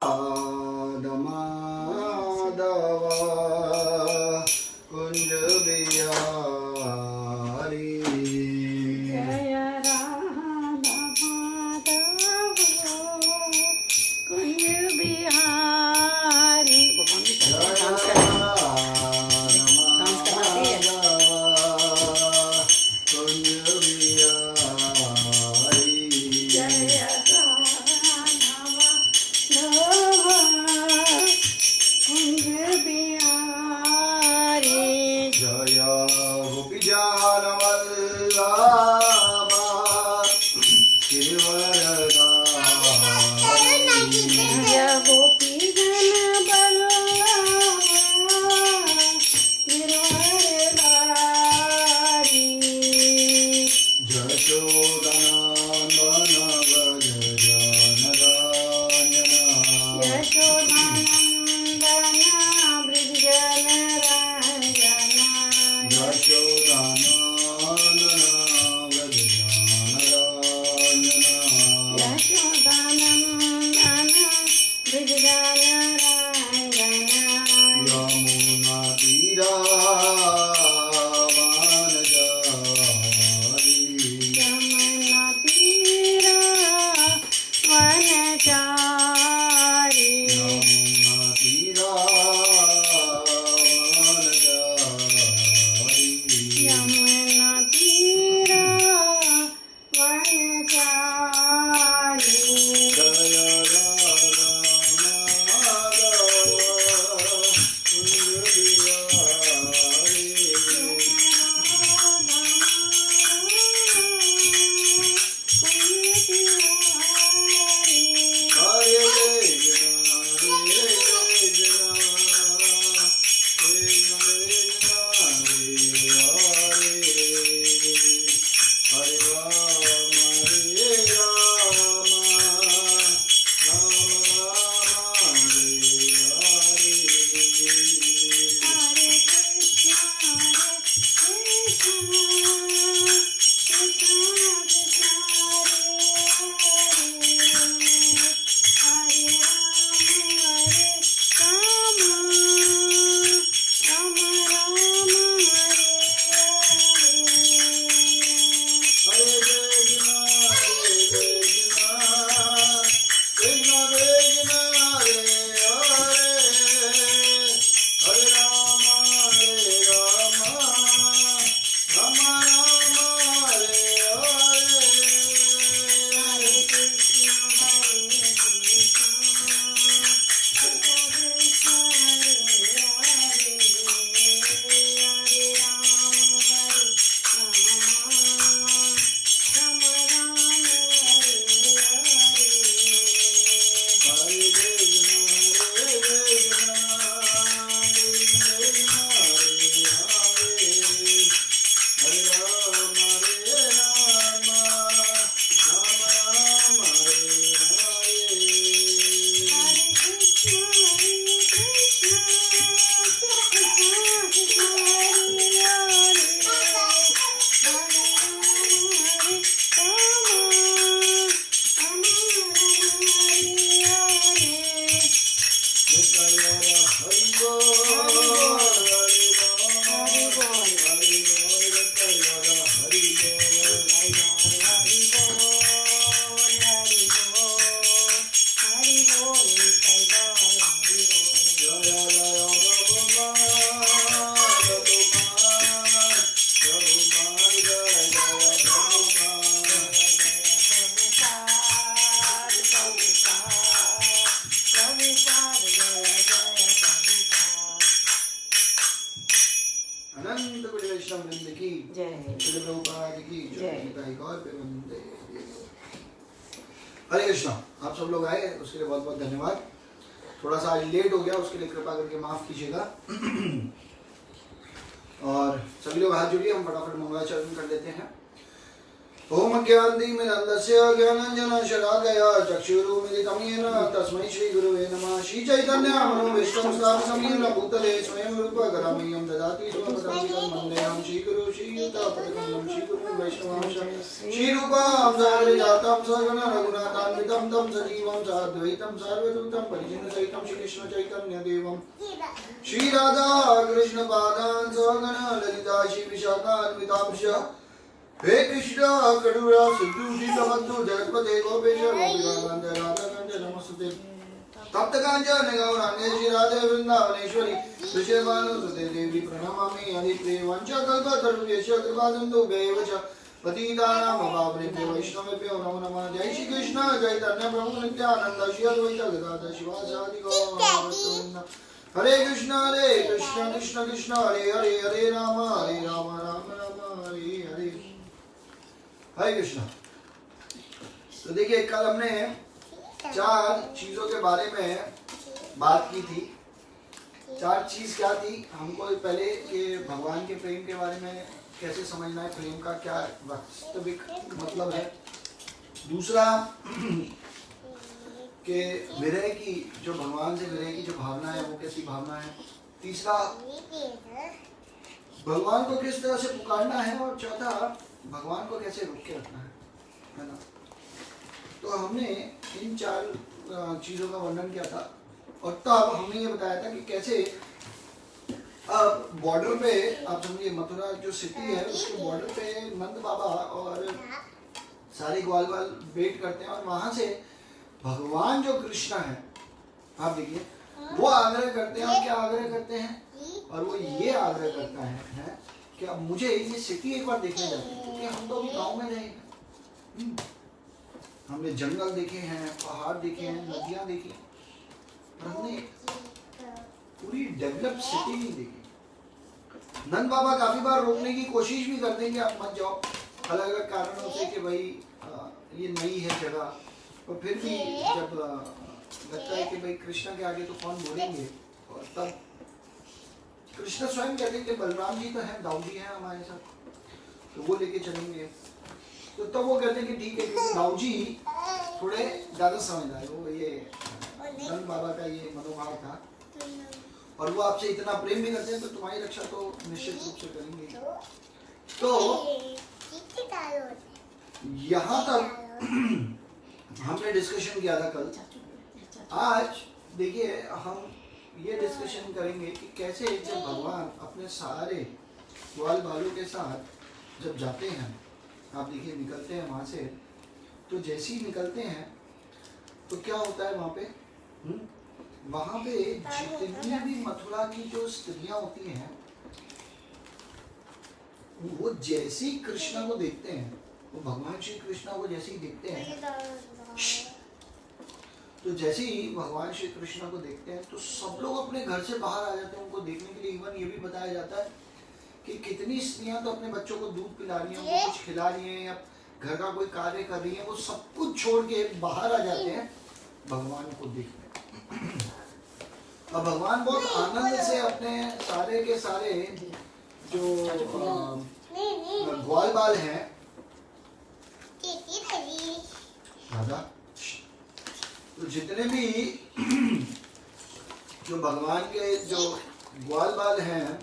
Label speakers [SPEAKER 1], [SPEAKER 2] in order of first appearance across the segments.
[SPEAKER 1] माधव कुंज बिहारी
[SPEAKER 2] जय राधा माधव कुंज बिहारी।
[SPEAKER 1] हरे कृष्णा। आप सब लोग आए उसके लिए बहुत बहुत धन्यवाद। थोड़ा सा आज लेट हो गया, उसके लिए कृपा करके माफ कीजिएगा। और सभी लोग हाथ जोड़िए, हम फटाफट मंगलाचरण कर लेते हैं। ओम ज्ञानदीमिरन्दस्य ज्ञानाञ्जनशलाकया चक्षुरुमिलितं येन तस्मै श्रीगुरुवे नमः। श्रीचैतन्यमनोभीष्टं स्थापितं येन भूतले स्वयं रूपा करोमीयं ददाति स्वपदान्तिकं वन्देऽहं श्रीगुरुं श्रीयुतापदकमलं श्रीगुरुं वैष्णवांश श्रीरूपां सागरजातं सगण रघुनाथान्वितं तं सजीवं साद्वैतं सार्वभूतं परिजनसहितं श्रीकृष्णचैतन्यदेवं श्रीराधा कृष्णपादान् सगण ललिता श्रीविशाखान्वितांश हे कृष्ण करुणा सिंधु दीनबंधु जगतपते गोपेश गोपीकांत राधाकांत नमस्ते तप्त कांचन गौरांगे श्री राधे वृंदावनेश्वरी विषयमानुसुते देवी प्रणमामि हरिप्रिय वंशकल्पतरुभ्यश्च कृपासिन्धुभ्यैव च पतितानां पावनेभ्यो वैष्णवेभ्यो नमो नमः। जय श्री कृष्ण चैतन्य प्रभु नित्यानंद श्री अद्वैत गदाधर शिवासादि गौरवृंद। हरे कृष्ण कृष्ण कृष्ण हरे हरे हरे राम राम राम हरे हरे। हरे कृष्णा। तो देखिए कल हमने 4 चीजों के बारे में बात की थी। 4 चीज क्या थी? हमको पहले ये भगवान के प्रेम के बारे में कैसे समझना है, प्रेम का क्या वास्तविक मतलब है। दूसरा कि विरह की जो भगवान से विरह की जो भावना है वो कैसी भावना है। तीसरा भगवान को किस तरह से पुकारना है। और चौथा भगवान को कैसे रोक के रखना है ना। तो हमने इन 4 चीजों का वर्णन किया था। और तब हमने ये बताया था कि कैसे अब बॉर्डर पे आप समझिए मथुरा जो सिटी है उसके बॉर्डर पे नंद बाबा और सारे ग्वाल बाल वेट करते हैं और वहां से भगवान जो कृष्ण है आप देखिए वो आग्रह करते हैं। और क्या आग्रह करते हैं? और वो ये आग्रह करता है कि अब मुझे ये सिटी एक बार देखने जाते हैं, क्योंकि हम तो अभी गाँव में रहे हैं। हमने जंगल देखे हैं, पहाड़ देखे हैं, नदियां देखी, पर हमने पूरी डेवलप सिटी नहीं देखी। नंद बाबा काफी बार रोकने की कोशिश भी करते हैं कि आप मत जाओ, अलग अलग कारणों से कि भाई ये नई है जगह। और फिर भी जब लगता है कि भाई कृष्ण के आगे तो कौन बोलेंगे, और तब कृष्ण स्वयं कहते हैं कि बलराम जी तो हैं, दाऊ जी हैं हमारे साथ, तो वो लेके चलेंगे। तो तब वो कहते हैं कि ठीक है, क्योंकि दाऊ जी थोड़े ज्यादा समझदार है। वो ये नंद बाबा का ये मनोभाव था और वो आपसे इतना प्रेम भी करते हैं, तो तुम्हारी रक्षा तो निश्चित रूप से करेंगे। तो यहाँ तक हमने डिस्कशन किया था कल। आज देखिए हम ये डिस्कशन करेंगे कि कैसे जब भगवान अपने सारे ग्वाल बालों के साथ जब जाते हैं, आप देखिए निकलते हैं वहां से, तो जैसे ही निकलते हैं तो क्या होता है वहां पे? वहां पे जितनी भी मथुरा की जो स्त्रियां होती हैं वो जैसे ही कृष्ण को देखते हैं, वो भगवान श्री कृष्ण को जैसे ही देखते हैं, तो जैसे ही भगवान श्री कृष्ण को देखते हैं तो सब लोग अपने घर से बाहर आ जाते हैं उनको देखने के लिए। इवन ये भी बताया जाता है कि कितनी स्त्रियां तो अपने बच्चों को दूध पिला रही हैं, उनको कुछ खिला रही हैं या घर का कोई कार्य कर रही हैं, वो सब कुछ छोड़ के बाहर आ जाते हैं भगवान को देखने। और भगवान बहुत आनंद से अपने सारे के सारे जो ग्वाल बाल हैं दादा, तो जितने भी जो भगवान के जो ग्वाल बाल हैं,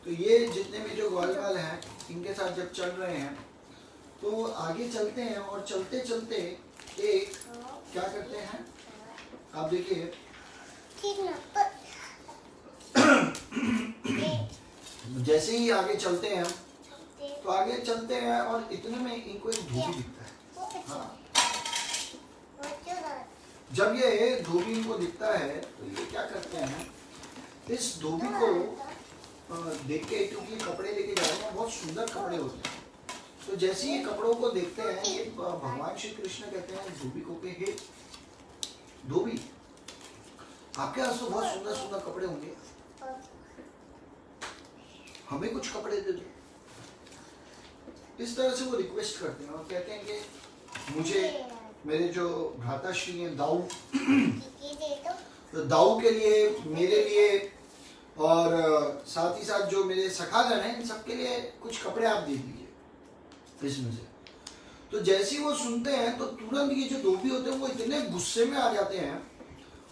[SPEAKER 1] तो ये जितने भी जो ग्वाल बाल हैं इनके साथ जब चल रहे हैं तो आगे चलते हैं। और चलते चलते एक क्या करते हैं आप देखिए, जैसे ही आगे चलते हैं तो आगे चलते हैं और इतने में इनको एक धोबी दिखता है। हाँ, जब ये धोबी इनको दिखता है तो ये क्या करते हैं, इस धोबी को देख के, क्योंकि ये कपड़े लेके जा रहे हैं, बहुत सुंदर कपड़े होते हैं, तो जैसे ही ये कपड़ों को देखते हैं ये भगवान श्री कृष्ण कहते हैं धोबी को कि हे धोबी, आपके पास तो बहुत सुंदर सुंदर कपड़े होंगे, हमें कुछ कपड़े दे दो। इस तरह से वो रिक्वेस्ट करते हैं और कहते हैं कि मुझे मेरे जो भ्राताश्री हैं दाऊ, तो दाऊ के लिए, मेरे लिए और साथ ही साथ जो मेरे सखागण हैं इन सबके लिए कुछ कपड़े आप दे दीजिए। इसमें से। तो जैसे ही वो सुनते हैं तो तुरंत ये जो धोबी होते हैं वो इतने गुस्से में आ जाते हैं।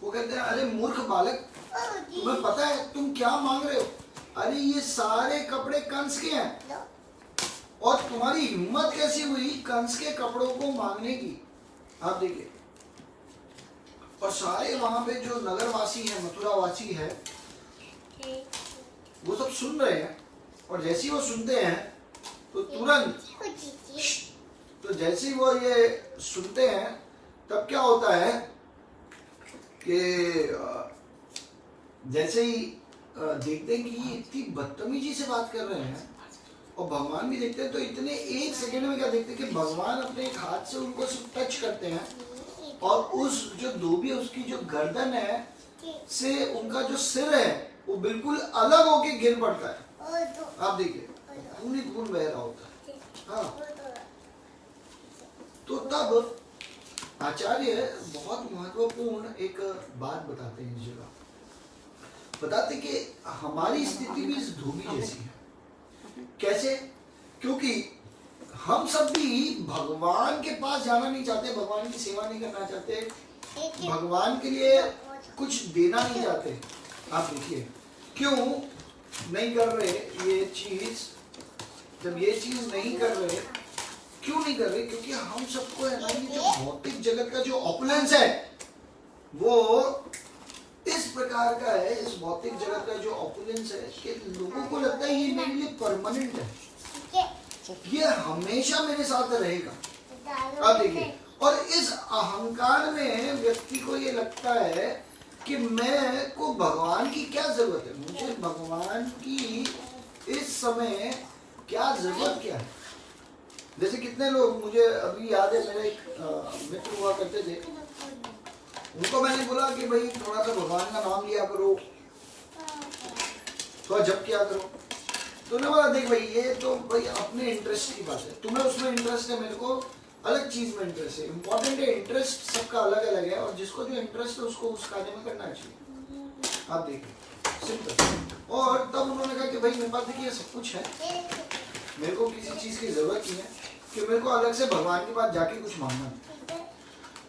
[SPEAKER 1] वो कहते हैं अरे मूर्ख बालक, तुम्हें पता है तुम क्या मांग रहे हो? अरे ये सारे कपड़े कंस के हैं और तुम्हारी हिम्मत कैसी हुई कंस के कपड़ों को मांगने की। आप देखिए, और सारे वहां पे जो नगरवासी है, मथुरावासी है, वो सब सुन रहे हैं। और जैसे ही वो सुनते हैं तो तुरंत, तो जैसे ही वो ये सुनते हैं तब क्या होता है कि जैसे ही देखते हैं कि ये इतनी बदतमीजी से बात कर रहे हैं, और भगवान भी देखते हैं, तो इतने एक सेकंड में क्या देखते हैं कि भगवान अपने एक हाथ से उनको सिर्फ टच करते हैं और उस जो धोबी है उसकी जो गर्दन है से उनका जो सिर है वो बिल्कुल अलग होके गिर पड़ता है। आप देखिए खून खून बह रहा होता है। हाँ, तो तब आचार्य बहुत महत्वपूर्ण एक बात बताते हैं। इस जगह बताते कि हमारी स्थिति भी इस धोबी जैसी है। कैसे? क्योंकि हम सब भी भगवान के पास जाना नहीं चाहते, भगवान की सेवा नहीं करना चाहते, भगवान के लिए कुछ देना नहीं चाहते। आप देखिए क्यों नहीं कर रहे ये चीज। जब ये चीज नहीं कर रहे, क्यों नहीं कर रहे? क्योंकि हम सबको है ना, ये जो भौतिक जगत का जो ऑपुलेंस है वो इस प्रकार का है। इस भौतिक जगत का जो ऑपुलेंस है कि लोगों को लगता है ये मेरे लिए परमानेंट है, ये हमेशा मेरे साथ रहेगा। अब देखिए, और इस अहंकार में व्यक्ति को ये लगता है कि मैं को भगवान की क्या जरूरत है, मुझे भगवान की इस समय क्या जरूरत क्या है। जैसे कितने लोग, मुझे अभी याद है, मेरे एक मित्र हुआ करते थे, उनको मैंने बोला कि भाई थोड़ा सा भगवान का नाम लिया करो, थोड़ा जप किया करो। तो उन्होंने बोला देख भाई ये तो भाई अपने इंटरेस्ट की बात है, तुम्हें उसमें इंटरेस्ट है, मेरे को अलग चीज में इंटरेस्ट है। इम्पोर्टेंट है, इंटरेस्ट सबका अलग अलग है और जिसको जो इंटरेस्ट है उसको उस कार्य में करना चाहिए। आप देखिए सिंपल। और तब उन्होंने कहा कि भाई मेरे पास देखिए सब कुछ है, मेरे को किसी चीज की जरूरत नहीं है कि मेरे को अलग से भगवान के पास जाके कुछ मांगना है।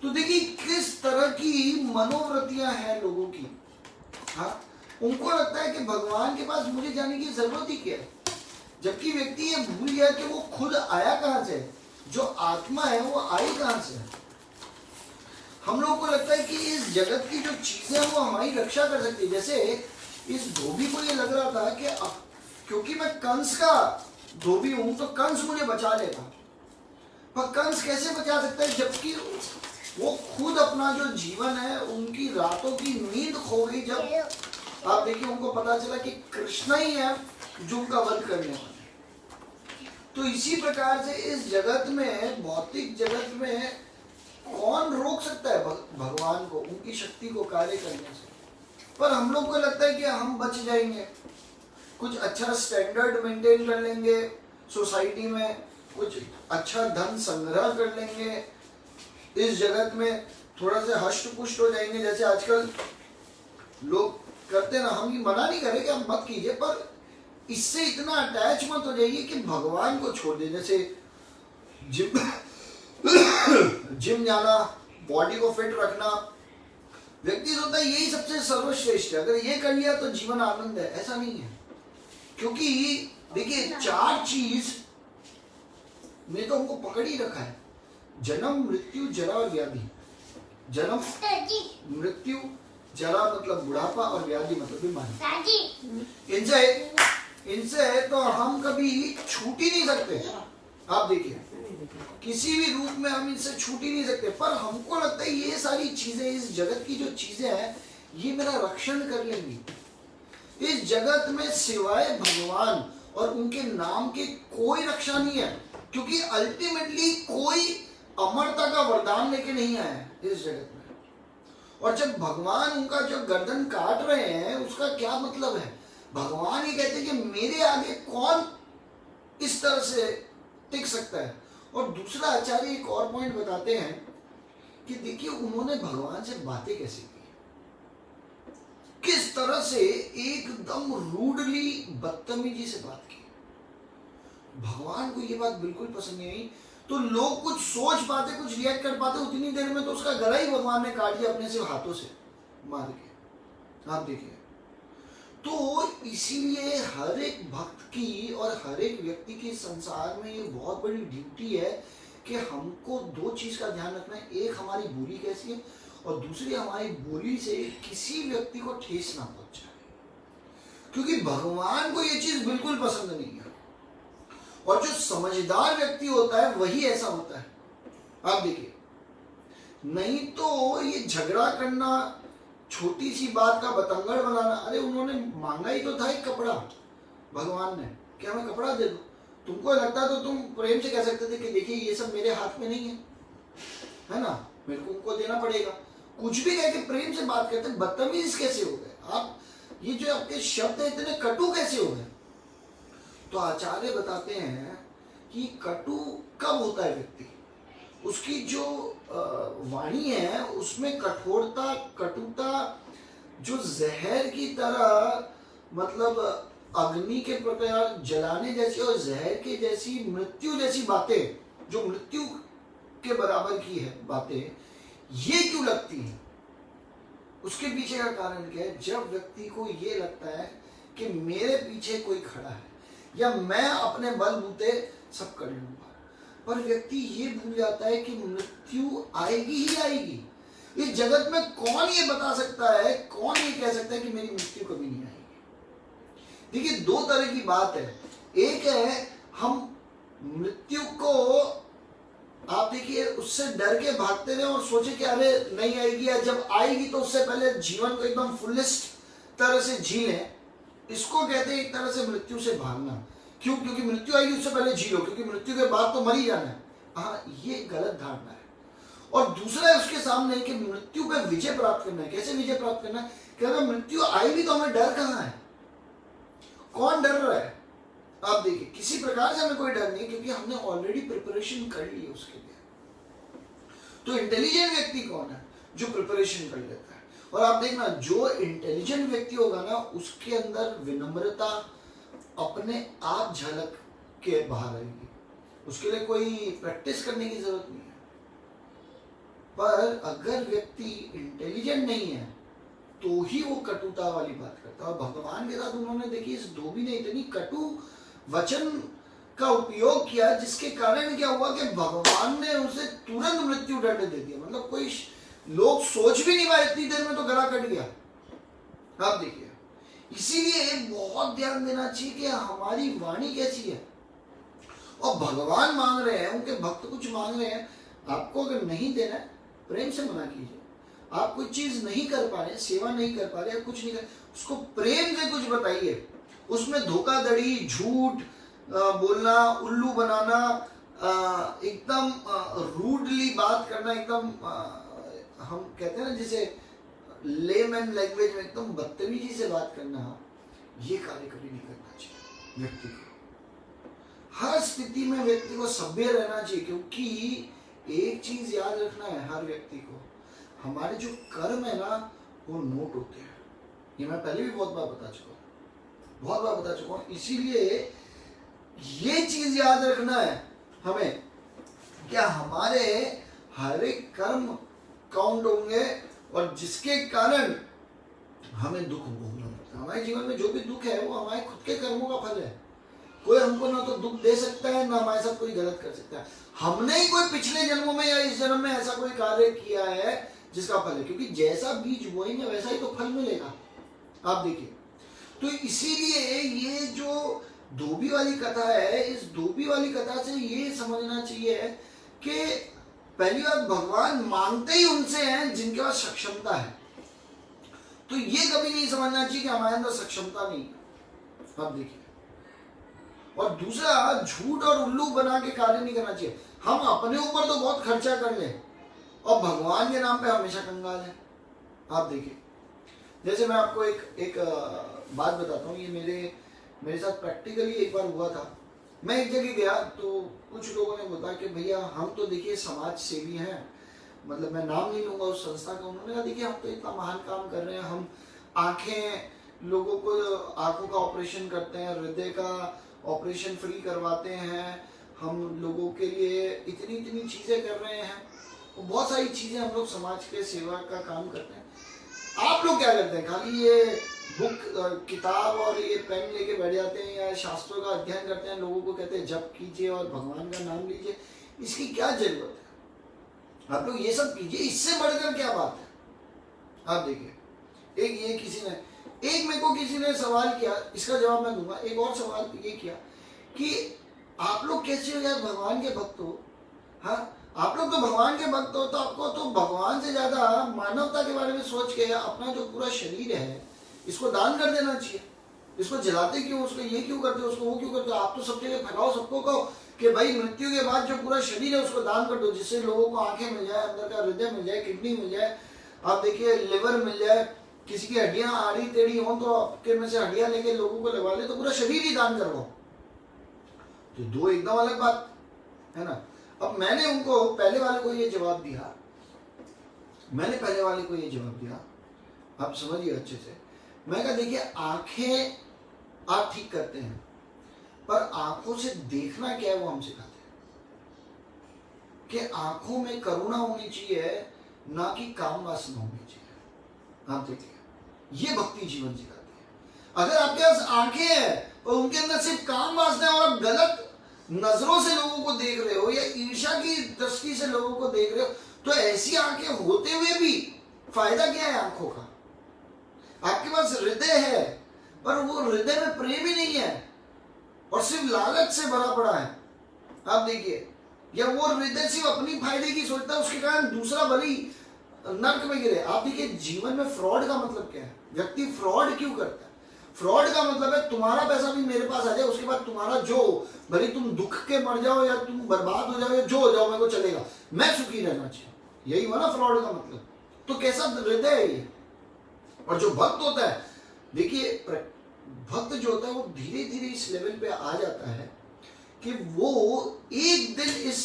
[SPEAKER 1] तो देखिए किस तरह की मनोवृत्तियां हैं लोगों की। हाँ, उनको लगता है कि भगवान के पास मुझे जाने की जरूरत ही क्या है, जबकि व्यक्ति ये भूल गया कि वो खुद आया कहां से, जो आत्मा है वो आई कहां से। हम लोगों को लगता है कि इस जगत की जो चीजें वो हमारी रक्षा कर सकती है। जैसे इस धोबी को ये लग रहा था कि क्योंकि मैं कंस का धोबी हूं तो कंस मुझे बचा लेगा, पर कंस कैसे बचा सकता है जबकि वो खुद अपना जो जीवन है, उनकी रातों की नींद खो गई। जब आप देखिए उनको पता चला कि कृष्ण ही है जो उनका वध करने वाला। तो इसी प्रकार से इस जगत में, भौतिक जगत में कौन रोक सकता है भगवान को उनकी शक्ति को कार्य करने से। पर हम लोग को लगता है कि हम बच जाएंगे, कुछ अच्छा स्टैंडर्ड मेंटेन कर लेंगे सोसाइटी में, कुछ अच्छा धन संग्रह कर लेंगे, इस जगत में थोड़ा सा हष्ट पुष्ट हो जाएंगे। जैसे आजकल लोग करते ना, हम ये मना नहीं करें कि हम मत कीजिए, पर इससे इतना अटैच मत हो जाइए कि भगवान को छोड़ दे। जैसे जिम जाना, बॉडी को फिट रखना, व्यक्ति सोचता है यही सबसे सर्वश्रेष्ठ है, अगर ये कर लिया तो जीवन आनंद है। ऐसा नहीं है, क्योंकि देखिए 4 चीज में तो हमको पकड़ ही रखा है, जन्म मृत्यु जरा और व्याधि। जन्म मृत्यु, जरा मतलब बुढ़ापा और व्याधि मतलब बीमारी। इनसे तो हम कभी छूट ही नहीं सकते। आप देखिए किसी भी रूप में हम इनसे छूट ही नहीं सकते, पर हमको लगता है ये सारी चीजें, इस जगत की जो चीजें हैं ये मेरा रक्षण कर लेंगी। इस जगत में सिवाय भगवान और उनके नाम के कोई रक्षा नहीं है, क्योंकि अल्टीमेटली कोई अमरता का वरदान लेके नहीं आया है इस जगत में। और जब भगवान उनका जो गर्दन काट रहे हैं उसका क्या मतलब है? भगवान ये कहते हैं कि मेरे आगे कौन इस तरह से टिक सकता है। और दूसरा आचार्य एक और पॉइंट बताते हैं कि देखिए उन्होंने भगवान से बातें कैसे की, किस तरह से एकदम रूडली, बदतमीजी से बात की। भगवान को ये बात बिल्कुल पसंद नहीं आई। तो लोग कुछ सोच पाते, कुछ रिएक्ट कर पाते, उतनी देर में तो उसका गला ही भगवान ने काट दिया अपने से हाथों से मार के। आप देखिए, तो इसीलिए हर एक भक्त की और हर एक व्यक्ति के संसार में ये बहुत बड़ी ड्यूटी है कि हमको दो चीज का ध्यान रखना है। एक, हमारी बोली कैसी है, और दूसरी, हमारी बोली से किसी व्यक्ति को ठेस ना पहुंचाए, क्योंकि भगवान को ये चीज बिल्कुल पसंद नहीं है। और जो समझदार व्यक्ति होता है वही ऐसा होता है। आप देखिए, नहीं तो ये झगड़ा करना, छोटी सी बात का बतंगड़ बनाना। अरे उन्होंने मांगा ही तो था एक कपड़ा, भगवान ने, कि हमें कपड़ा दे दो। तुमको लगता तो तुम प्रेम से कह सकते थे कि देखिए ये सब मेरे हाथ में नहीं है ना, मेरे को उनको देना पड़ेगा। कुछ भी कह के प्रेम से बात करते, बदतमीज कैसे हो गए आप? ये जो आपके शब्द है इतने कटु कैसे हो गए? तो आचार्य बताते हैं कि कटु कब होता है व्यक्ति, उसकी जो वाणी है उसमें कठोरता, कटुता, जो जहर की तरह, मतलब अग्नि के प्रकार जलाने जैसी और जहर के जैसी, मृत्यु जैसी बातें, जो मृत्यु के बराबर की है बातें, ये क्यों लगती हैं? उसके पीछे का कारण क्या है? जब व्यक्ति को ये लगता है कि मेरे पीछे कोई खड़ा है या मैं अपने बलबूते सब कर लूंगा, पर व्यक्ति ये भूल जाता है कि मृत्यु आएगी ही आएगी। इस जगत में कौन ये बता सकता है, कौन ये कह सकता है कि मेरी मृत्यु कभी नहीं आएगी? देखिए, दो तरह की बात है। एक है हम मृत्यु को, आप देखिए, उससे डर के भागते रहे और सोचे कि अरे नहीं आएगी, या जब आएगी तो उससे पहले जीवन को एकदम फुलेस्ट तरह से जी लें। इसको कहते हैं एक तरह से मृत्यु से भागना। क्यों? क्योंकि मृत्यु आएगी उससे पहले जी लो, क्योंकि मृत्यु के बाद तो मर ही जाना है। हाँ, ये गलत धारणा है। और दूसरा है उसके सामने कि मृत्यु पे विजय प्राप्त करना है। कैसे विजय प्राप्त करना है? कि अगर मृत्यु आएगी तो हमें डर कहाँ है? कौन डर रहा है? आप देखिए, किसी प्रकार से हमें कोई डर नहीं, क्योंकि हमने ऑलरेडी प्रिपरेशन कर ली है उसके लिए। तो इंटेलिजेंट व्यक्ति कौन है? जो प्रिपरेशन कर लेता है। और आप देखना, जो इंटेलिजेंट व्यक्ति होगा ना, उसके अंदर विनम्रता अपने आप झलक के बाहर आएगी। उसके लिए कोई प्रैक्टिस करने की जरूरत नहीं है। पर अगर व्यक्ति इंटेलिजेंट नहीं है तो ही वो कटुता वाली बात करता है। और भगवान के साथ उन्होंने, देखिए, इस धोबी ने इतनी कटु वचन का उपयोग किया, जिसके कारण क्या हुआ कि भगवान ने उसे तुरंत मृत्यु दंड दे दिया। मतलब कोई लोग सोच भी नहीं पाए, इतनी देर में तो गला कट गया। आप देखिए, इसीलिए बहुत ध्यान देना चाहिए कि हमारी वाणी कैसी है। और भगवान मांग रहे हैं, उनके भक्त कुछ मांग रहे हैं, आपको अगर नहीं देना है प्रेम से मना कीजिए। आप कोई चीज नहीं कर पा रहे, सेवा नहीं कर पा रहे, कुछ नहीं कर, उसको प्रेम से कुछ बताइए। उसमें धोखाधड़ी, झूठ बोलना, उल्लू बनाना, एकदम रूडली बात करना, एकदम हम कहते हैं ना जिसे लेमैन लैंग्वेज में एकदम बदतमीजी से बात करना, ये कार्य कभी नहीं करना चाहिए व्यक्ति को। हर स्थिति में व्यक्ति को सभ्य रहना चाहिए, क्योंकि एक चीज याद रखना है हर व्यक्ति को, हमारे जो कर्म है ना वो नोट होते हैं। ये मैं पहले भी बहुत बार बता चुका हूँ। इसीलिए ये चीज याद रखना है हमें, क्या हमारे हर एक कर्म काउंट होंगे, और जिसके कारण हमें दुख भोगना पड़ता है। हमारे जीवन में जो भी दुख है वो हमारे खुद के कर्मों का फल है। कोई हमको ना तो दुख दे सकता है, ना हमारे साथ कोई गलत कर सकता है। हमने ही कोई पिछले जन्मों में या इस जन्म में ऐसा कोई कार्य किया है जिसका फल है, क्योंकि जैसा बीज बोएंगे वैसा ही तो फल मिलेगा। आप देखिए, तो इसीलिए ये जो धोबी वाली कथा है, इस धोबी वाली कथा से ये समझना चाहिए कि पहली बात, भगवान मांगते ही उनसे हैं जिनके पास सक्षमता है। तो ये कभी नहीं समझना चाहिए कि हमारे अंदर सक्षमता नहीं है। आप देखिए, और दूसरा, झूठ और उल्लू बना के कार्य नहीं करना चाहिए। हम अपने ऊपर तो बहुत खर्चा कर ले और भगवान के नाम पे हमेशा कंगाल है। आप देखिए, जैसे मैं आपको एक बात बताता हूँ, ये मेरे साथ प्रैक्टिकली एक बार हुआ था। मैं एक जगह गया तो कुछ लोगों ने बताया कि भैया हम तो देखिए समाज सेवी हैं, मतलब मैं नाम नहीं लूंगा उस संस्था का। उन्होंने कहा देखिए हम तो इतना महान काम कर रहे हैं, हम लोगों को आंखों का ऑपरेशन करते हैं, हृदय का ऑपरेशन फ्री करवाते हैं, हम लोगों के लिए इतनी इतनी चीज़ें कर रहे हैं, बहुत सारी चीज़ें हम लोग समाज के सेवा का काम करते हैं। आप लोग क्या करते हैं? खाली ये बुक किताब और ये पेन लेके बैठ जाते हैं या शास्त्रों का अध्ययन करते हैं, लोगों को कहते हैं जप कीजिए और भगवान का नाम लीजिए। इसकी क्या जरूरत है? आप लोग ये सब कीजिए, इससे बढ़कर क्या बात है? आप देखिए, एक ये किसी ने मेरे को किसी ने सवाल किया, इसका जवाब मैं दूंगा। एक और सवाल ये किया कि आप लोग कैसे हो यार भगवान के भक्त हो? हाँ, आप लोग तो भगवान के भक्त हो, तो आपको तो भगवान से ज्यादा मानवता के बारे में सोच के अपना जो पूरा शरीर है इसको दान कर देना चाहिए। इसको जलाते क्यों? उसको ये क्यों करते हो? उसको वो क्यों करते हो? आप तो सब जगह फैलाओ, सबको कहो कि भाई मृत्यु के बाद जो पूरा शरीर है उसको दान कर दो, जिससे लोगों को आंखें मिल जाए, अंदर का हृदय मिल जाए, किडनी मिल जाए, आप देखिए लिवर मिल जाए, किसी की हड्डियां आड़ी टेढ़ी हो तो आपके में से हड्डियां लेके लोगों को लगा ले, तो पूरा शरीर ही दान करवाओ। तो दो एकदम अलग बात है ना। अब मैंने उनको पहले वाले को ये जवाब दिया, आप समझिए अच्छे से। मैं कहा देखिए, आंखें आप ठीक करते हैं, पर आंखों से देखना क्या है वो हम सिखाते हैं कि आंखों में करुणा होनी चाहिए, ना कि काम वासना होनी चाहिए। आप देखिए, ये भक्ति जीवन सिखाती है। अगर आपके पास आंखें हैं और उनके अंदर सिर्फ काम वासना है और आप गलत नजरों से लोगों को देख रहे हो या ईर्ष्या की दृष्टि से लोगों को देख रहे हो, तो ऐसी आंखें होते हुए भी फायदा क्या है आंखों का? आपके पास हृदय है पर वो हृदय में प्रेम ही नहीं है और सिर्फ लालच से भरा पड़ा है। आप देखिए, या वो हृदय सिर्फ अपनी फायदे की सोचता है, उसके कारण दूसरा भली नर्क में गिरे। आप देखिए, जीवन में फ्रॉड का मतलब क्या है? व्यक्ति फ्रॉड क्यों करता है? फ्रॉड का मतलब है तुम्हारा पैसा भी मेरे पास आ जाए, उसके बाद तुम्हारा जो भले तुम दुख के मर जाओ या तुम बर्बाद हो जाओ या जो हो जाओ, मेरे को चलेगा, मैं सुखी रहना चाहिए। यही हुआ ना फ्रॉड का मतलब। तो कैसा हृदय है ये? और जो भक्त होता है, देखिए भक्त जो होता है वो धीरे धीरे इस लेवल पे आ जाता है कि वो एक दिन इस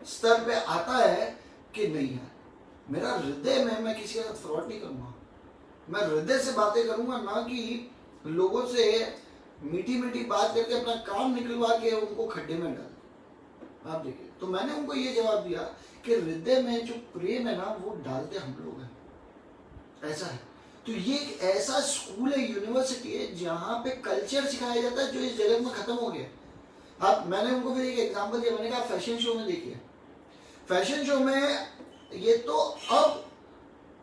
[SPEAKER 1] स्तर पे आता है कि नहीं है, मेरा हृदय में मैं किसी के साथ फ्रॉड नहीं करूंगा, मैं हृदय से बातें करूंगा, ना कि लोगों से मीठी मीठी बात करके अपना काम निकलवा के उनको खड्डे में डाल। आप देखिए, तो मैंने उनको ये जवाब दिया कि हृदय में जो प्रेम है ना वो डालते हम लोग हैं, ऐसा है। तो ये एक ऐसा स्कूल है, यूनिवर्सिटी है, जहाँ पे कल्चर सिखाया जाता है जो इस जगत में खत्म हो गया। आप, मैंने उनको फिर एक एग्जांपल दिया, मैंने कहा फैशन शो में देखिए, फैशन शो में ये तो अब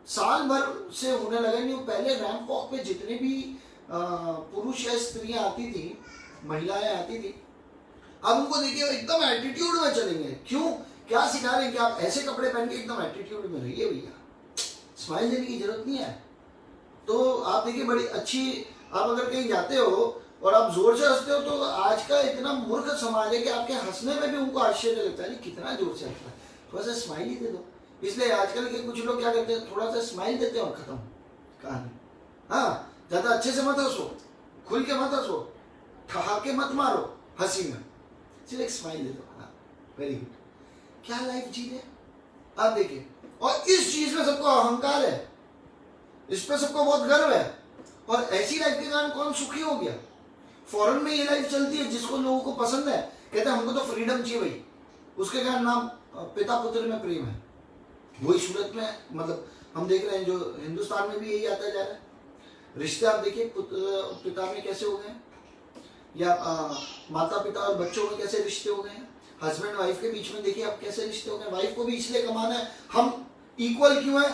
[SPEAKER 1] साल भर से होने लगा नहीं, पहले रैंप वॉक पे जितने भी पुरुष या स्त्रियां आती थी, महिलाएं आती थी, अब उनको देखिए एकदम एटीट्यूड में चलेंगे। क्यों? क्या सिखा रहे हैं कि आप ऐसे कपड़े पहन के एकदम एटीट्यूड में रहिए भैया, स्माइल देने की जरूरत नहीं है। तो आप देखिए, बड़ी अच्छी, आप अगर कहीं जाते हो और आप जोर से हंसते हो, तो आज का इतना मूर्ख समाज है कि आपके हंसने में भी उनको आश्चर्य लगता है, कितना जोर से हंसता है, थोड़ा सा स्माइल ही दे दो। इसलिए आजकल के कुछ लोग क्या करते हैं, थोड़ा सा स्माइल देते हैं और खत्म कहानी। हाँ, ज्यादा अच्छे से मत हंसो, खुल के मत हंसो, ठहाके मत मारो हंसी में, सिर्फ एक स्माइल दे दो। हाँ, वेरी गुड। क्या लाइफ जी रहे आप देखिए। और इस चीज में सबको अहंकार है, इस पे सबको बहुत गर्व है, और ऐसी लाइफ के कारण कौन सुखी हो गया? फॉरेन में ये लाइफ चलती है जिसको लोगों को पसंद है, कहते हैं हमको तो फ्रीडम चाहिए भाई, उसके कारण नाम पिता पुत्र में प्रेम है। वही सूरत में, मतलब हम देख रहे हैं जो हिंदुस्तान में भी यही आता जा रहा है। रिश्ते आप देखिए, पिता में कैसे हो गए, या माता पिता और बच्चों में कैसे रिश्ते हो गए हैं, हस्बैंड वाइफ के बीच में देखिए आप कैसे रिश्ते हो गए। वाइफ को भी इसलिए कमाना है, हम इक्वल क्यों है?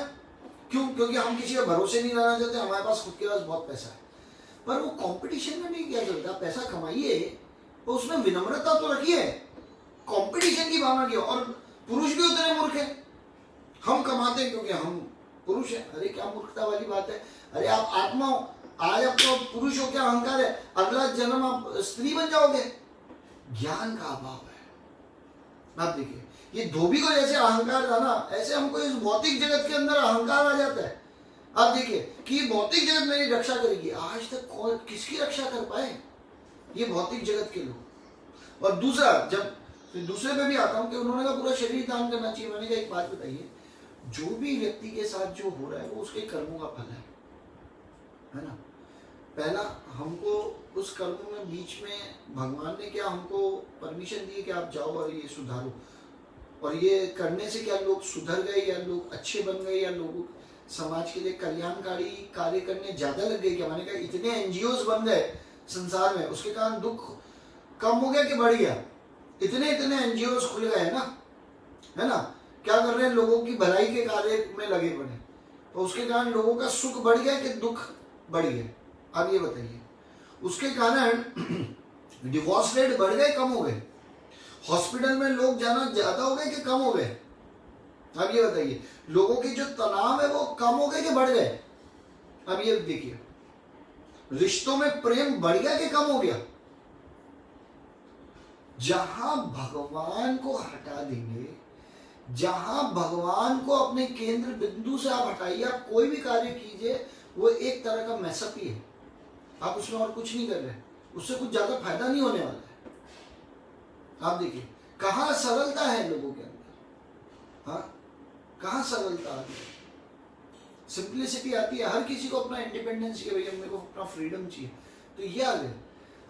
[SPEAKER 1] क्यों? क्योंकि हम किसी के भरोसे नहीं रहना चाहते, हमारे पास खुद के पास बहुत पैसा है। पर वो कंपटीशन में नहीं किया जाता, पैसा कमाइए तो उसमें विनम्रता तो रखिए, कंपटीशन की भावना की। और पुरुष भी उतने मूर्ख है, हम कमाते हैं क्योंकि हम पुरुष हैं। अरे क्या मूर्खता वाली बात है? अरे आप आत्मा हो, आज आपको पुरुष हो, क्या अहंकार है? अगला जन्म आप स्त्री बन जाओगे। ज्ञान का अभाव है। आप देखिए, ये धोबी को जैसे अहंकार था ना, ऐसे हमको इस भौतिक जगत के अंदर अहंकार आ जाता है। आप देखिए कि ये भौतिक जगत मेरी रक्षा करेगी, आज तक कौन किसकी रक्षा कर पाए? ये भौतिक जगत के लोग। और दूसरा, जब दूसरे पे भी आता हूँ कि उन्होंने कहा पूरा शरीर दान करना चाहिए। मैंने कहा एक बात बताइए, जो भी व्यक्ति के साथ जो हो रहा है वो उसके कर्मों का फल है ना। पहला हमको उस कर्म में बीच में भगवान ने क्या हमको परमिशन दी कि आप जाओ और ये सुधारो, और ये करने से क्या लोग सुधर गए या लोग अच्छे बन गए या लोग समाज के लिए कल्याणकारी कार्य करने ज्यादा लग गए क्या? मैंने कहा इतने एनजीओज बन गए संसार में, उसके कारण दुख कम हो गया कि बढ़ गया? इतने एनजीओज खुल गए हैं ना, है ना? क्या कर रहे हैं? लोगों की भलाई के कार्य में लगे पड़े, तो उसके कारण लोगों का सुख बढ़ गया कि दुख बढ़ गया? अब ये बताइए। उसके कारण डिवोर्स रेट बढ़ गए कम हो गए? हॉस्पिटल में लोग जाना ज्यादा हो गए कि कम हो गए? अब ये बताइए। लोगों की जो तनाव है वो कम हो गए कि बढ़ गए? अब ये देखिए। रिश्तों में प्रेम बढ़ गया कि कम हो गया? जहां भगवान को हटा देंगे, जहां भगवान को अपने केंद्र बिंदु से आप हटाइए, आप कोई भी कार्य कीजिए, वो एक तरह का मैसअप ही है। आप उसमें और कुछ नहीं कर रहे, उससे कुछ ज्यादा फायदा नहीं होने वाला है। आप देखिए कहां सरलता है लोगों के अंदर, हाँ कहां सरलता आती है, सिंप्लिसिटी आती है। हर किसी को अपना इंडिपेंडेंस चाहिए, भैया मेरे को अपना फ्रीडम चाहिए, तो ये आ गए।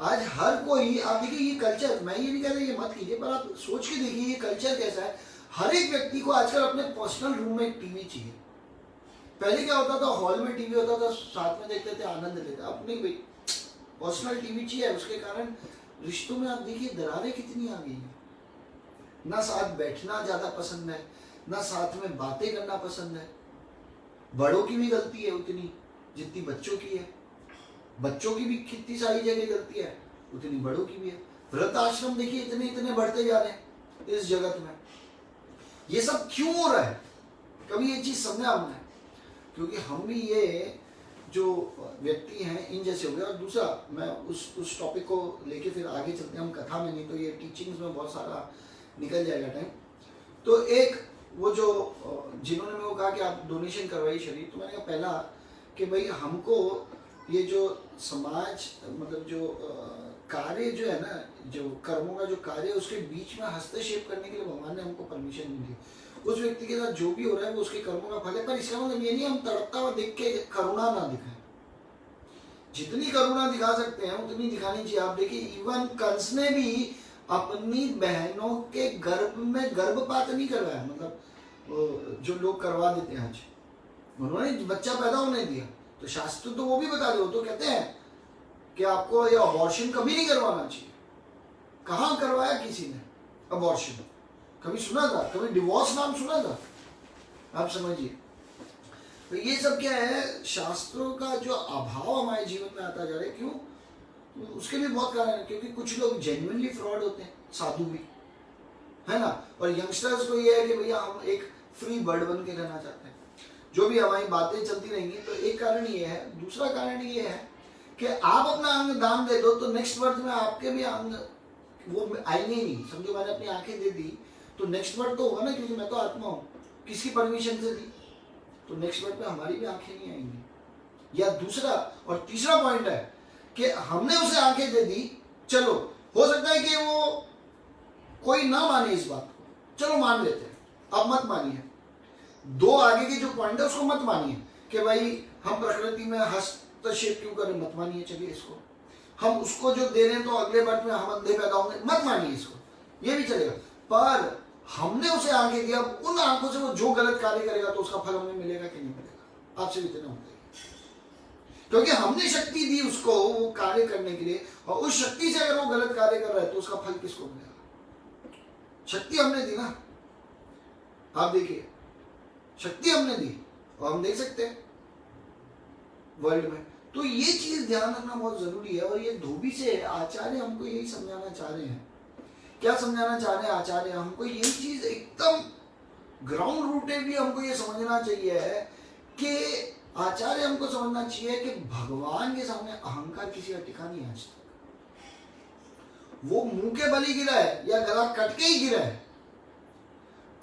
[SPEAKER 1] आज हर कोई, आप देखिए ये कल्चर, मैं ये नहीं कह रहा ये मत कीजिए, पर आप सोच के देखिए ये कल्चर कैसा है। हर एक व्यक्ति को आजकल अपने पर्सनल रूम में एक टीवी चाहिए। पहले क्या होता था, हॉल में टीवी होता था, साथ में देखते थे, आनंद लेते। अब नहीं भाई, पर्सनल टीवी चाहिए। उसके कारण रिश्तों में आप देखिए दरारें कितनी आ गई हैं। ना साथ बैठना ज्यादा पसंद है, ना साथ में बातें करना पसंद है। बड़ों की भी गलती है उतनी जितनी बच्चों की है, बच्चों की भी कितनी सारी जगह गलती है, उतनी बड़ों की भी है। व्रत आश्रम देखिए इतने बढ़ते जा रहे हैं इस जगत में। ये सब क्यों हो रहा है? कभी ये चीज समझा हमने? क्योंकि हम भी ये जो व्यक्ति हैं इन जैसे हो गए। और दूसरा, मैं उस टॉपिक को लेके फिर आगे चलते हैं हम कथा में, नहीं तो ये टीचिंग्स में बहुत सारा निकल जाएगा टाइम। तो एक वो जो जिन्होंने मेरे को कहा कि आप डोनेशन करवाइए शरीर, तो मैंने कहा पहला कि भाई हमको ये जो समाज मतलब जो कार्य जो है ना, जो कर्मों का जो कार्य है, उसके बीच में हस्तक्षेप करने के लिए भगवान ने हमको परमिशन नहीं दी। उस व्यक्ति के साथ जो भी हो रहा है वो उसके कर्मों का फल है, पर इसका मतलब ये नहीं हम तड़पता हुआ देख के करुणा ना दिखाएं। जितनी करुणा दिखा सकते हैं उतनी दिखानी चाहिए। आप देखिए इवन कंस ने भी अपनी बहनों के गर्भ में गर्भपात नहीं करवाया, मतलब जो लोग करवा देते हैं आज, उन्होंने बच्चा पैदा होने दिया। तो शास्त्र तो वो भी बता दो, तो कहते हैं कि आपको ये अबॉर्शन कभी नहीं करवाना चाहिए। कहाँ करवाया किसी ने अबॉर्शन? कभी सुना था? कभी डिवोर्स नाम सुना था? आप समझिए। तो ये सब क्या है, शास्त्रों का जो अभाव हमारे जीवन में आता जा रहा है। क्यों? उसके भी बहुत कारण है, क्योंकि कुछ लोग जेन्युइनली फ्रॉड होते हैं, साधु भी, है ना। और यंगस्टर्स को ये है कि भैया हम एक फ्री बर्ड बन के रहना चाहते हैं, जो भी हमारी बातें चलती रहेंगी। तो एक कारण ये है। दूसरा कारण ये है कि आप अपना अंग दान दे दो तो नेक्स्ट बर्थ में आपके भी अंग वो आएंगे ही नहीं। समझो मैंने अपनी आंखें दे दी तो नेक्स्ट बर्थ तो होगा ना, क्योंकि मैं तो आत्मा हूँ, किसकी परमिशन से दी? तो नेक्स्ट बर्थ में हमारी भी आंखें नहीं आएंगी। या दूसरा और तीसरा पॉइंट है कि हमने उसे आंखें दे दी, चलो हो सकता है कि वो कोई ना माने इस बात को, चलो मान लेते हैं, अब मत मानिए। दो आगे के जो पॉइंट है उसको मत मानिए कि भाई हम प्रकृति में हस्तक्षेप क्यों करें, मत मानिए। चलिए इसको हम उसको जो दे रहे हैं तो अगले बार में हम अंधे पैदा होंगे, मत मानिए इसको, ये भी चलेगा। पर हमने उसे आंखें दिया, उन आंखों से वो जो गलत कार्य करेगा तो उसका फल हमें मिलेगा कि नहीं मिलेगा? आपसे भी इतना होता है, क्योंकि हमने शक्ति दी उसको वो कार्य करने के लिए, और उस शक्ति से अगर वो गलत कार्य कर रहा है तो उसका फल किसको मिलेगा? शक्ति हमने दी ना। आप देखिए शक्ति हमने दी और हम देख सकते हैं वर्ल्ड में। तो ये चीज ध्यान रखना बहुत जरूरी है। और ये धोबी से आचार्य हमको यही समझाना चाह रहे हैं। क्या समझाना चाह रहे हैं आचार्य? हमको यही चीज एकदम ग्राउंड रूटेड भी हमको ये समझना चाहिए है कि आचार्य हमको समझना चाहिए कि भगवान के सामने अहंकार किसी का टिका नहीं आज तक। वो मुंह के बली गिरा है या गला कट के ही गिरा है,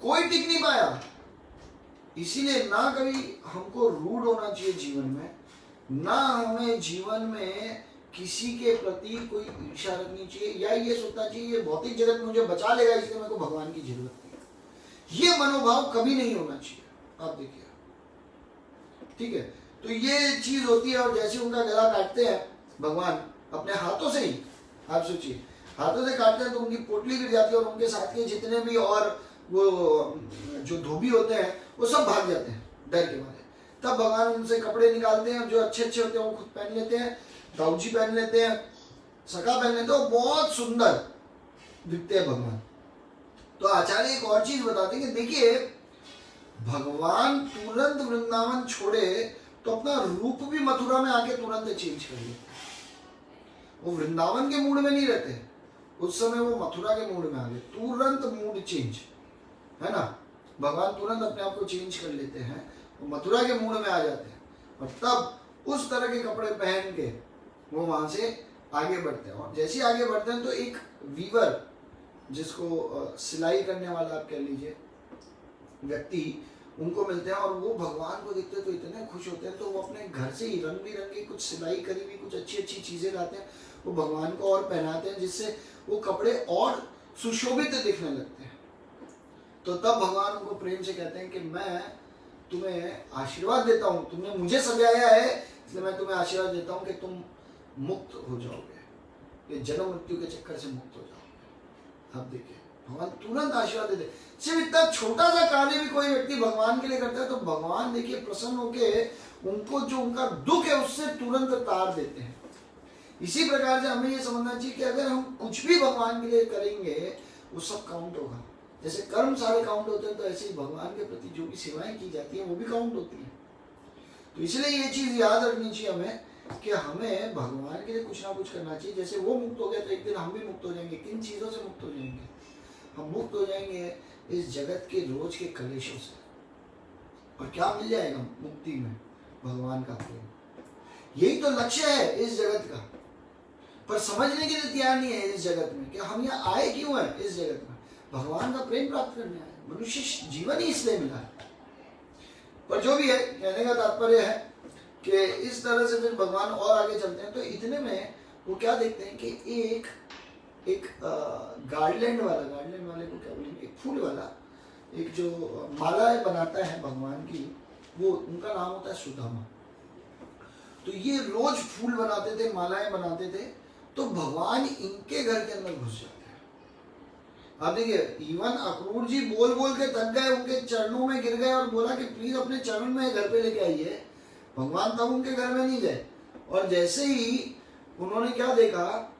[SPEAKER 1] कोई टिक नहीं पाया। इसीलिए ना कभी हमको रूड होना चाहिए जीवन में, ना हमें जीवन में किसी के प्रति कोई ईर्ष्या रखनी चाहिए या ये सोचना चाहिए ये भौतिक जगत मुझे बचा लेगा इसलिए मेरे को भगवान की जरूरत नहीं। ये मनोभाव कभी नहीं होना चाहिए। आप देखिए, ठीक है। तो ये चीज होती है। और जैसे उनका गला काटते हैं भगवान अपने हाथों से ही, आप सोचिए हाथों से काटते हैं तो उनकी पोटली गिर जाती है और उनके साथ के जितने भी और वो जो धोबी होते हैं वो सब भाग जाते हैं डर के मारे। तब भगवान उनसे कपड़े निकालते हैं, जो अच्छे अच्छे होते हैं वो खुद पहन लेते हैं, दाऊजी पहन लेते हैं, सखा पहन लेते हैं, बहुत सुंदर दिखते हैं भगवान। तो आचार्य एक और चीज बताते हैं कि देखिए भगवान तुरंत वृंदावन छोड़े तो अपना रूप भी मथुरा में आके तुरंत चेंज कर लेते। वो वृंदावन के मूड में नहीं रहते, उस समय वो मथुरा के मूड में आ गए, तुरंत मूड चेंज, है ना। भगवान तुरंत अपने आप को चेंज कर लेते हैं, वो मथुरा के मूड में आ जाते हैं और तब उस तरह के कपड़े पहन के वो वहां से आगे बढ़ते हैं। और जैसे ही आगे बढ़ते हैं तो एक वीवर, जिसको सिलाई करने वाला आप कह लीजिए व्यक्ति, उनको मिलते हैं और वो भगवान को देखते हैं तो इतने खुश होते हैं, तो वो अपने घर से ही रंग बिरंगी कुछ सिलाई करी हुई कुछ अच्छी अच्छी चीजें लाते हैं, वो भगवान को और पहनाते हैं, जिससे वो कपड़े और सुशोभित दिखने लगते हैं। तो तब भगवान उनको प्रेम से कहते हैं कि मैं तुम्हें आशीर्वाद देता हूँ, तुमने मुझे सजाया है इसलिए मैं तुम्हें आशीर्वाद देता हूँ कि तुम मुक्त हो जाओगे, ये जन्म मृत्यु के चक्कर से मुक्त हो जाओगे। अब देखिए भगवान तुरंत आशीर्वाद देते। सिर्फ इतना छोटा सा कार्य भी कोई व्यक्ति भगवान के लिए करता है तो भगवान देखिए प्रसन्न होके उनको जो उनका दुख है उससे तुरंत तार देते हैं। इसी प्रकार से हमें ये समझना चाहिए कि अगर हम कुछ भी भगवान के लिए करेंगे वो सब काउंट होगा। जैसे कर्म सारे काउंट होते हैं तो ऐसे ही भगवान के प्रति जो भी सेवाएं की जाती है वो भी काउंट होती है। तो इसलिए ये चीज याद रखनी चाहिए हमें कि हमें भगवान के लिए कुछ ना कुछ करना चाहिए। जैसे वो मुक्त हो गया तो एक दिन हम भी मुक्त हो जाएंगे। किन चीजों से मुक्त हो जाएंगे? हम मुक्त हो जाएंगे इस जगत के रोज के कलेशों से। और क्या मिल जाएगा मुक्ति में? भगवान का प्रेम। यही तो लक्ष्य है इस जगत का, पर समझने के लिए तैयार नहीं है इस जगत में कि हम यहाँ आए क्यों हैं। इस जगत में भगवान का प्रेम प्राप्त करने आए, मनुष्य जीवन ही इसलिए मिला है। पर जो भी है, कहने का तात्पर्य है कि इस तरह से फिर भगवान और आगे चलते हैं तो इतने में वो क्या देखते हैं कि एक गार्डलैंड वाले को क्या बोलेंगे, एक फूल वाला, एक जो मालाएं बनाता है भगवान की, वो उनका नाम होता है सुदामा। तो ये रोज फूल बनाते थे, मालाएं बनाते थे, तो भगवान इनके घर के अंदर घुस जाते हैं। आप देखिए इवन अक्रूर जी बोल बोल के थक गए, उनके चरणों में गिर गए और बोला कि प्लीज अपने चरण में घर पे लेके आइए। भगवान तब उनके घर में नहीं गए और जैसे ही उन्होंने क्या देखा,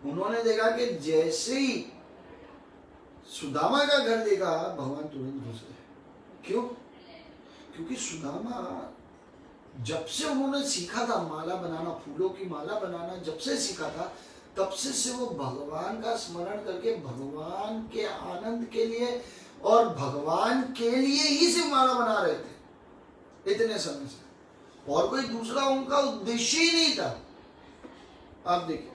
[SPEAKER 1] उन्होंने देखा कि जैसे ही सुदामा का घर देखा भगवान तुरंत घुस गए। क्यों? क्योंकि सुदामा जब से उन्होंने सीखा था माला बनाना, फूलों की माला बनाना जब से सीखा था, तब से वो भगवान का स्मरण करके भगवान के आनंद के लिए और भगवान के लिए ही सिर्फ माला बना रहे थे इतने समय से, और कोई दूसरा उनका उद्देश्य ही नहीं था। आप देखिए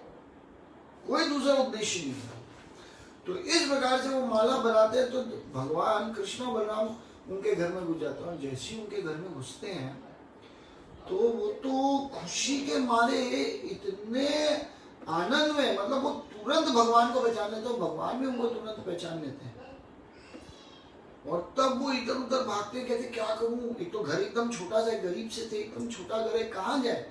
[SPEAKER 1] कोई दूसरा उद्देश्य नहीं था। तो इस प्रकार से वो माला बनाते हैं तो भगवान कृष्ण बलराम उनके घर में घुस जाते हैं और जैसे ही उनके घर में घुसते हैं तो वो तो खुशी के मारे इतने आनंद में, मतलब वो तुरंत भगवान को पहचान लेते हैं, भगवान भी उनको तुरंत पहचान लेते हैं। और तब वो इधर उधर भागते, कहते क्या करूं, एक तो घर एकदम छोटा सा, गरीब से थे, एकदम छोटा घर है, कहाँ जाए,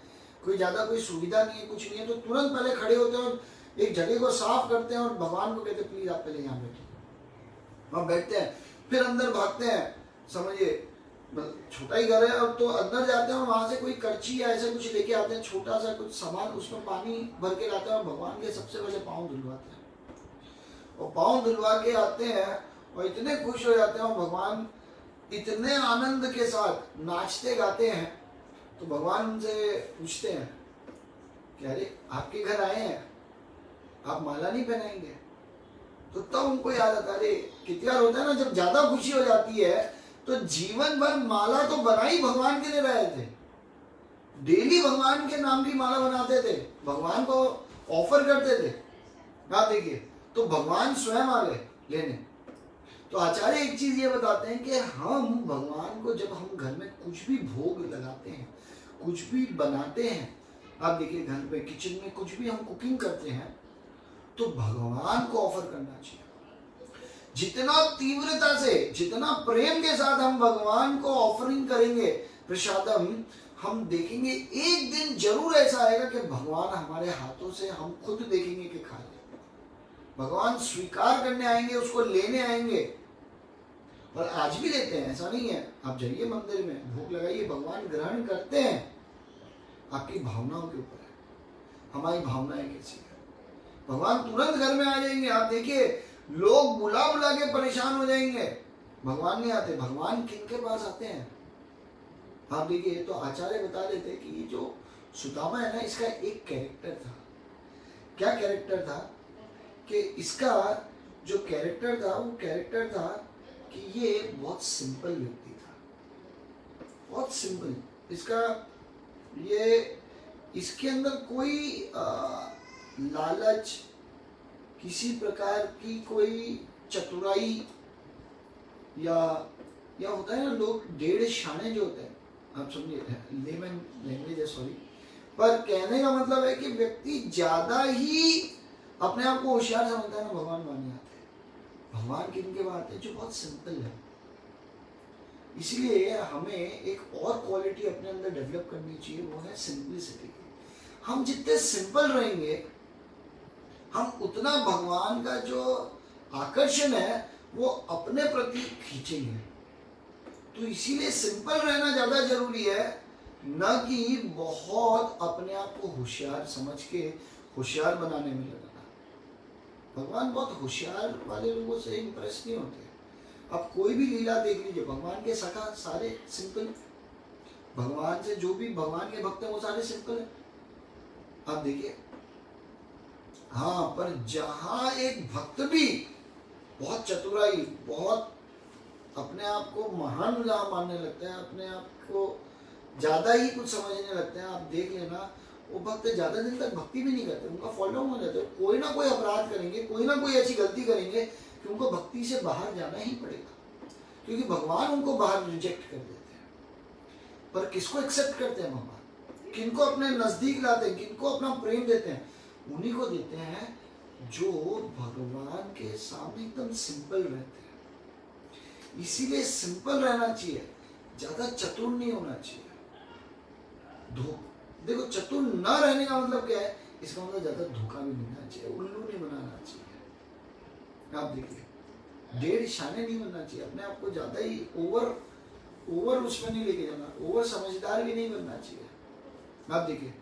[SPEAKER 1] कोई ज्यादा कोई सुविधा नहीं है, कुछ नहीं है। तो तुरंत पहले खड़े होते हैं और एक जगह को साफ करते हैं और भगवान को कहते प्लीज आप पहले यहाँ बैठो। वहां बैठते हैं, फिर अंदर भागते हैं, समझिए छोटा ही घर है, और तो अंदर जाते हैं और वहां से कोई करची या ऐसा कुछ लेके आते हैं, छोटा सा कुछ सामान, उसमें पानी भर के लाते हैं और भगवान के सबसे पहले पाँव धुलवाते हैं। और पाँव धुलवा के आते हैं और इतने खुश हो जाते हैं और भगवान इतने आनंद के साथ नाचते गाते हैं। तो भगवान उनसे पूछते हैं कि अरे आपके घर आए हैं, आप माला नहीं पहनाएंगे? तो तब उनको याद आता, अरे कितना होता है ना, जब ज्यादा खुशी हो जाती है तो जीवन भर माला तो बना ही भगवान के लिए रहे थे, डेली भगवान के नाम की माला बनाते थे, भगवान को ऑफर करते थे। आप देखिए तो भगवान स्वयं आ गए लेने। तो आचार्य एक चीज ये बताते हैं कि हम भगवान को जब हम घर में कुछ भी भोग लगाते हैं, कुछ भी बनाते हैं, आप देखिए घर पे किचन में कुछ भी हम कुकिंग करते हैं तो भगवान को ऑफर करना चाहिए। जितना तीव्रता से, जितना प्रेम के साथ हम भगवान को ऑफरिंग करेंगे, प्रसादम, हम देखेंगे एक दिन जरूर ऐसा आएगा कि भगवान हमारे हाथों से हम खुद देखेंगे कि खा ले, भगवान स्वीकार करने आएंगे, उसको लेने आएंगे। और आज भी लेते हैं, ऐसा नहीं है। आप जाइए मंदिर में, भूख लगाइए, भगवान ग्रहण करते हैं। आपकी भावनाओं के ऊपर है, हमारी भावनाएं कैसी है। भगवान तुरंत घर में आ जाएंगे। आप देखिए लोग बुला बुला के परेशान हो जाएंगे, भगवान नहीं आते। भगवान किनके पास आते हैं? आप देखिए, तो आचार्य बता रहे थे कि ये जो सुदामा है ना, इसका एक कैरेक्टर था। क्या कैरेक्टर था? कि इसका जो कैरेक्टर था, वो कैरेक्टर था कि ये बहुत सिंपल व्यक्ति था, बहुत सिंपल। इसका ये, इसके अंदर कोई लालच, किसी प्रकार की कोई चतुराई या होता है ना, लोग डेढ़ शाने जो होते हैं, आप समझिए, लेमन लैंग्वेज है, सॉरी, पर कहने का मतलब है कि व्यक्ति ज्यादा ही अपने आप को होशियार समझता है ना, भगवान माने आते हैं। भगवान किनके बात है? जो बहुत सिंपल है। इसलिए हमें एक और क्वालिटी अपने अंदर डेवलप करनी चाहिए, वो है सिंपलिसिटी। हम जितने सिंपल रहेंगे, हम उतना भगवान का जो आकर्षण है वो अपने प्रति खींचेंगे। तो इसीलिए सिंपल रहना ज्यादा जरूरी है, न कि बहुत अपने आप को होशियार समझ के होशियार बनाने में लगाना। भगवान बहुत होशियार वाले लोगों से इंप्रेस नहीं होते। आप कोई भी लीला देख लीजिए, भगवान के सखा सारे सिंपल, भगवान से जो भी भगवान के भक्त हैं वो सारे सिंपल है। आप देखिए, हाँ, पर जहां एक भक्त भी बहुत चतुराई, बहुत अपने आप को महान जहाँ मानने लगते हैं, अपने आप को ज्यादा ही कुछ समझने लगते हैं, आप देख लेना वो भक्त ज्यादा दिन तक भक्ति भी नहीं करते, उनका फॉलो हो जाता है। कोई ना कोई अपराध करेंगे, कोई ना कोई ऐसी गलती करेंगे कि उनको भक्ति से बाहर जाना ही पड़ेगा, क्योंकि भगवान उनको बाहर रिजेक्ट कर देते हैं। पर किसको एक्सेप्ट करते हैं भगवान? किनको अपने नजदीक लाते हैं, किनको अपना प्रेम देते हैं? उन्हीं को देते हैं जो भगवान के सामने एकदम सिंपल रहते हैं। इसीलिए सिंपल रहना चाहिए, ज्यादा चतुर नहीं होना चाहिए। देखो, चतुर न रहने का मतलब क्या है? इसका मतलब ज्यादा धोखा भी नहीं देना चाहिए, उल्लू नहीं बनाना चाहिए। आप देखिए, डेढ़ शाने नहीं बनना चाहिए, अपने आप को ज्यादा ही ओवर उसमें नहीं लेके जाना, ओवर समझदार भी नहीं बनना चाहिए। आप देखिए,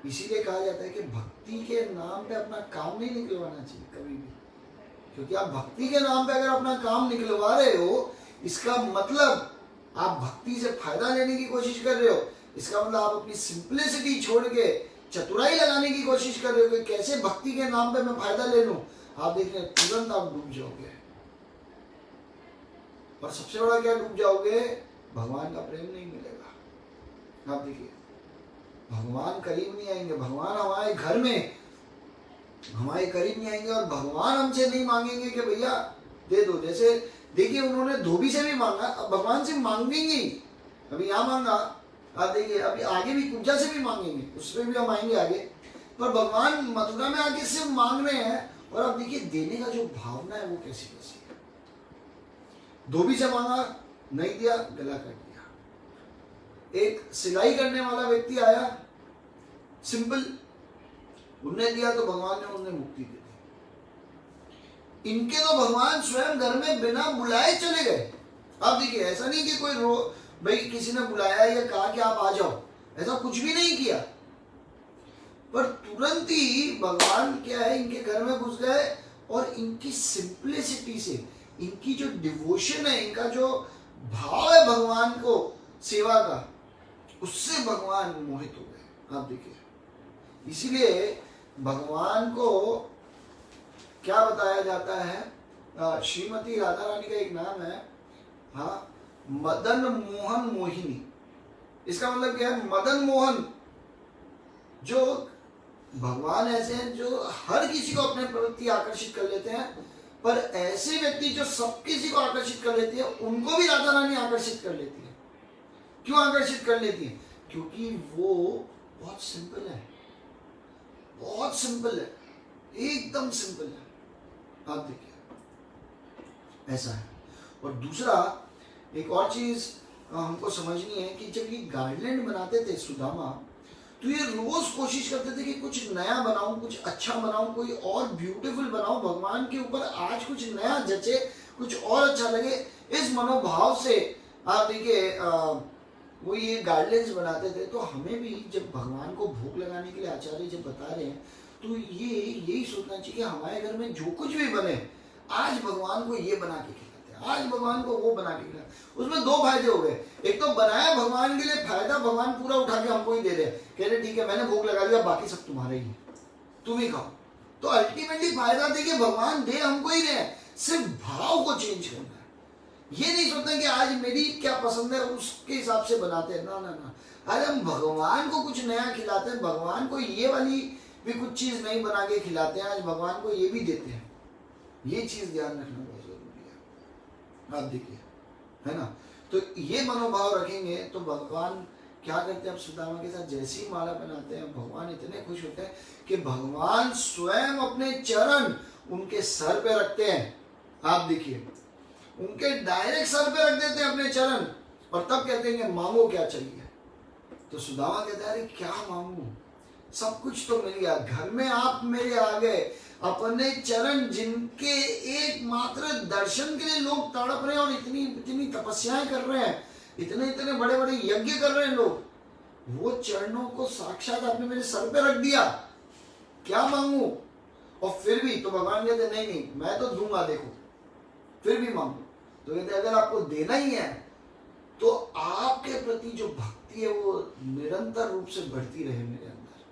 [SPEAKER 1] इसीलिए कहा जाता है कि भक्ति के नाम पे अपना काम नहीं निकलवाना चाहिए कभी भी, क्योंकि आप भक्ति के नाम पे अगर अपना काम निकलवा रहे हो, इसका मतलब आप भक्ति से फायदा लेने की कोशिश कर रहे हो। इसका मतलब आप अपनी सिंपलिसिटी छोड़ के चतुराई लगाने की कोशिश कर रहे हो कि कैसे भक्ति के नाम पे मैं फायदा ले लूं। आप देख रहे हैं, तुरंत आप डूब जाओगे। और सबसे बड़ा क्या डूब जाओगे? भगवान का प्रेम नहीं मिलेगा। आप देखिए, भगवान करीब नहीं आएंगे, भगवान हमारे घर में हमारे करीब नहीं आएंगे, और भगवान हमसे नहीं मांगेंगे कि भैया दे दो। जैसे देखिए, उन्होंने धोबी से भी मांगा, अब भगवान से मांगेंगे। अभी यहाँ मांगा, आप देखिए अभी आगे भी कुब्जा से भी मांगेंगे, उसमें भी हम आएंगे आगे। पर भगवान मथुरा में आके सिर्फ मांग रहे हैं, और आप देखिए देने का जो भावना है वो कैसी कैसी है। धोबी से मांगा, नहीं दिया, गला काट दिया। एक सिलाई करने वाला व्यक्ति आया, सिंपल, उन्हें दिया तो भगवान ने उन्हें मुक्ति दे दी। इनके तो भगवान स्वयं घर में बिना बुलाए चले गए। आप देखिए, ऐसा नहीं कि कोई भाई किसी ने बुलाया या कहा कि आप आ जाओ, ऐसा कुछ भी नहीं किया, पर तुरंत ही भगवान क्या है, इनके घर में घुस गए। और इनकी सिंपलिसिटी से, इनकी जो डिवोशन है, इनका जो भाव है भगवान को सेवा का, उससे भगवान मोहित हो गए। आप देखिए, इसीलिए भगवान को क्या बताया जाता है? श्रीमती राधा रानी का एक नाम है, हाँ, मदन मोहन मोहिनी। इसका मतलब क्या है? मदन मोहन, जो भगवान ऐसे हैं जो हर किसी को अपने प्रति आकर्षित कर लेते हैं, पर ऐसे व्यक्ति जो सब किसी को आकर्षित कर लेती है, उनको भी राधा रानी आकर्षित कर लेती है। क्यों आकर्षित कर लेती है? क्योंकि वो बहुत सिंपल है, बहुत सिंपल है, एकदम सिंपल है। आप देखिए, ऐसा है। और दूसरा, एक और चीज हमको समझनी है कि जब ये गार्डलैंड बनाते थे सुदामा, तो ये रोज कोशिश करते थे कि कुछ नया बनाऊं, कुछ अच्छा बनाऊं, कोई और ब्यूटीफुल बनाऊं, भगवान के ऊपर आज कुछ नया जचे, कुछ और अच्छा लगे। इस मनोभाव से आप देखिए वो ये गार्डलैंड्स बनाते थे। तो हमें भी जब भगवान को भोग लगाने के लिए आचार्य जब बता रहे हैं, तो ये यही सोचना चाहिए कि हमारे घर में जो कुछ भी बने, आज भगवान को ये बना के खिलाते हैं, आज भगवान को वो बना के खिलाते हैं। उसमें दो फायदे हो गए, एक तो बनाया भगवान के लिए, फायदा भगवान पूरा उठा के हमको ही दे रहे हैं, कह रहे ठीक है मैंने भोग लगा दिया, बाकी सब तुम्हारे ही, तुम ही खाओ। तो अल्टीमेटली फायदा देखिए भगवान दे हमको ही रहे हैं, सिर्फ भाव को चेंज करना है। ये नहीं सोचते कि आज मेरी क्या पसंद है उसके हिसाब से बनाते हैं, ना ना ना। अरे हम भगवान को कुछ नया खिलाते हैं, भगवान को ये वाली भी कुछ चीज नहीं बना के खिलाते हैं, आज भगवान को ये भी देते हैं। ये चीज ध्यान रखना बहुत जरूरी है। आप देखिए, है ना। तो ये मनोभाव रखेंगे तो भगवान क्या करते हैं, अब सुदामा के साथ जैसी माला बनाते हैं, भगवान इतने खुश होते हैं कि भगवान स्वयं अपने चरण उनके सर पे रखते हैं। आप देखिए, उनके डायरेक्ट सर पे रख देते हैं अपने चरण, और तब कहते हैं कि मांगो क्या चाहिए। तो सुदामा कहते हैं अरे क्या मांगू, सब कुछ तो मिल गया, घर में आप मेरे आ गए, अपने चरण जिनके एकमात्र दर्शन के लिए लोग तड़प रहे हैं और इतनी इतनी तपस्याएं कर रहे हैं, इतने इतने बड़े बड़े यज्ञ कर रहे हैं लोग, वो चरणों को साक्षात आपने मेरे सर पे रख दिया, क्या मांगू। और फिर भी तो भगवान कहते नहीं नहीं मैं तो दूंगा, देखो फिर भी मांगो। तो कहते अगर आपको देना ही है तो आपके प्रति जो भक्ति है वो निरंतर रूप से बढ़ती रहे मेरे अंदर,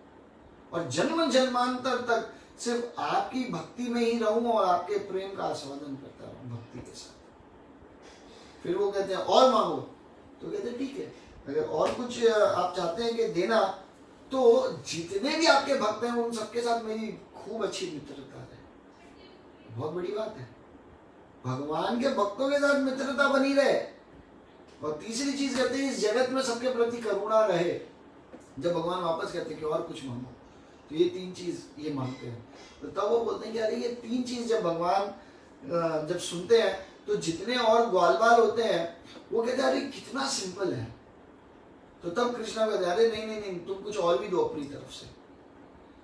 [SPEAKER 1] और जन्म जन्मांतर तक सिर्फ आपकी भक्ति में ही रहूं और आपके प्रेम का आस्वादन करता रहूं भक्ति के साथ। फिर वो कहते हैं और मांगो, तो कहते हैं ठीक है, अगर और कुछ आप चाहते हैं कि देना, तो जितने भी आपके भक्त हैं उन सबके साथ मेरी खूब अच्छी मित्रता है। बहुत बड़ी बात है, भगवान के भक्तों के साथ मित्रता बनी रहे। और तीसरी चीज कहते हैं इस जगत में सबके प्रति करुणा रहे। जब भगवान वापस कहते हैं कि और कुछ मांगो, तो ये तीन चीज ये मांगते हैं। तो तब वो बोलते हैं कि अरे ये तीन चीज जब भगवान जब सुनते हैं, तो जितने और ग्वाल बाल होते हैं वो कहते हैं अरे कितना सिंपल है। तो तब कृष्णा कहते हैं अरे नहीं नहीं नहीं, तुम कुछ और भी दो अपनी तरफ से।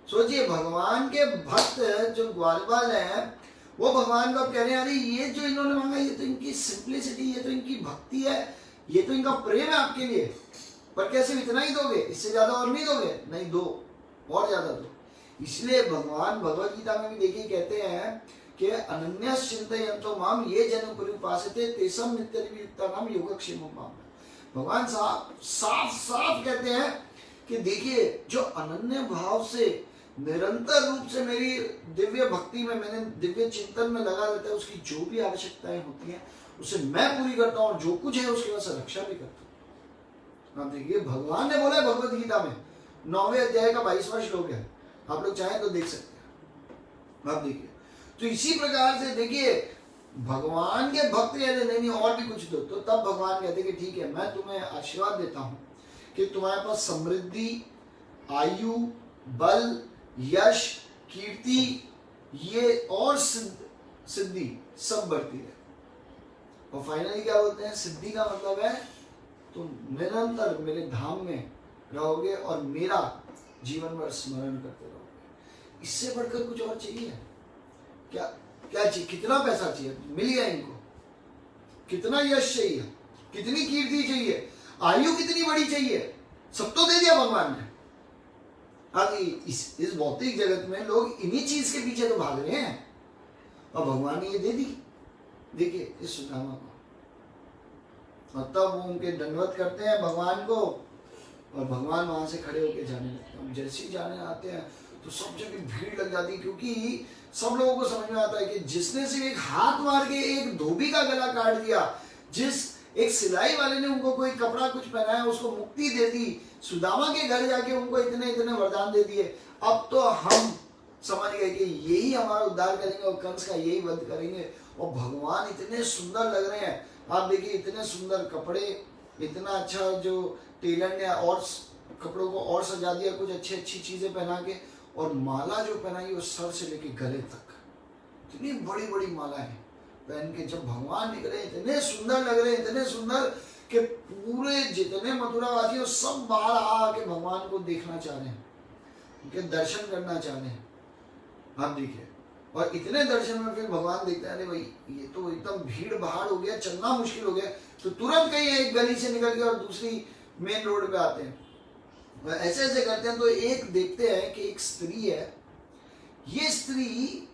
[SPEAKER 1] सोचिए, भगवान के भक्त जो ग्वाल बाल है वो भगवान को कह रहे हैं अरे ये जो इन्होंने मांगा, ये तो इनकी सिंपलिसिटी, ये तो इनकी भक्ति है, ये तो इनका प्रेम है आपके लिए, पर कैसे इतना ही दोगे, इससे ज्यादा और नहीं दोगे? नहीं, दो और ज्यादा दो। इसलिए भगवान भगवद गीता में भी देखिए कहते हैं कि अनन्यस चिंतयन्तो माम ये जन पर्युपासते तेषां नित्यनियुक्तानां योगक्षेमं माम। भगवान साफ साफ साफ कहते हैं कि देखिए जो अनन्य भाव से निरंतर रूप से मेरी दिव्य भक्ति में, मैंने दिव्य चिंतन में लगा रहता है, उसकी जो भी आवश्यकताएं होती हैं उसे मैं पूरी करता हूँ, और जो कुछ है उसकी वजह से रक्षा भी करता हूँ। आप देखिए भगवान ने बोला है भगवद गीता में 9वें अध्याय का 22वां श्लोक है, आप लोग चाहें तो देख सकते हैं। आप देखिए, तो इसी प्रकार से देखिए भगवान के भक्त कहते नहीं और भी कुछ दो, तो तब भगवान कहते कि ठीक है मैं तुम्हें आशीर्वाद देता हूँ कि तुम्हारे पास समृद्धि, आयु, बल, यश, कीर्ति, ये और सिद्धि सब बढ़ती है। और फाइनली क्या बोलते हैं, सिद्धि का मतलब है तुम निरंतर मेरे धाम में रहोगे और मेरा जीवन भर स्मरण करते रहोगे। इससे बढ़कर कुछ और चाहिए क्या? क्या चाहिए? कितना पैसा चाहिए? मिल गया इनको। कितना यश चाहिए? कितनी कीर्ति चाहिए? आयु कितनी बड़ी चाहिए? सब तो दे दिया भगवान ने। इस भौतिक जगत में लोग इन्हीं चीज के पीछे तो भाग रहे हैं, और भगवान ने ये दे दी। देखिए इस सुदामा को, और तब वो उनके दंडवत करते हैं भगवान को, और भगवान वहां से खड़े होकर जाने लगते हैं। जैसे ही जाने आते हैं तो सब जगह भीड़ लग जाती है, क्योंकि सब लोगों को समझ में आता है कि जिसने सिर्फ एक हाथ मार के एक धोबी का गला काट दिया, जिस एक सिलाई वाले ने उनको कोई कपड़ा कुछ पहनाया, उसको मुक्ति दे दी, सुदामा के घर जाके उनको इतने इतने वरदान दे दिए, अब तो हम समझ गए कि यही हमारा उद्धार करेंगे और कंस का यही वध करेंगे। और भगवान इतने सुंदर लग रहे हैं, आप देखिए इतने सुंदर कपड़े, इतना अच्छा जो टेलर ने और कपड़ों को और सजा दिया, कुछ अच्छी अच्छी चीजें पहना के, और माला जो पहनाई वो सर से लेके गले तक, इतनी बड़ी बड़ी माला है पहन के जब भगवान निकले, इतने सुंदर लग रहे हैं, इतने सुंदर कि पूरे जितने मथुरावासी वो सब बाहर आके भगवान को देखना चाह रहे हैं, उनके दर्शन करना चाह रहे हैं। आप देखिए, और इतने दर्शन में फिर भगवान देखते हैं अरे भाई ये तो एकदम भीड़ भाड़ हो गया, चलना मुश्किल हो गया, तो तुरंत कहीं एक गली से निकल के और दूसरी मेन रोड पे आते हैं। ऐसे ऐसे करते हैं तो एक देखते हैं कि एक स्त्री है, ये स्त्री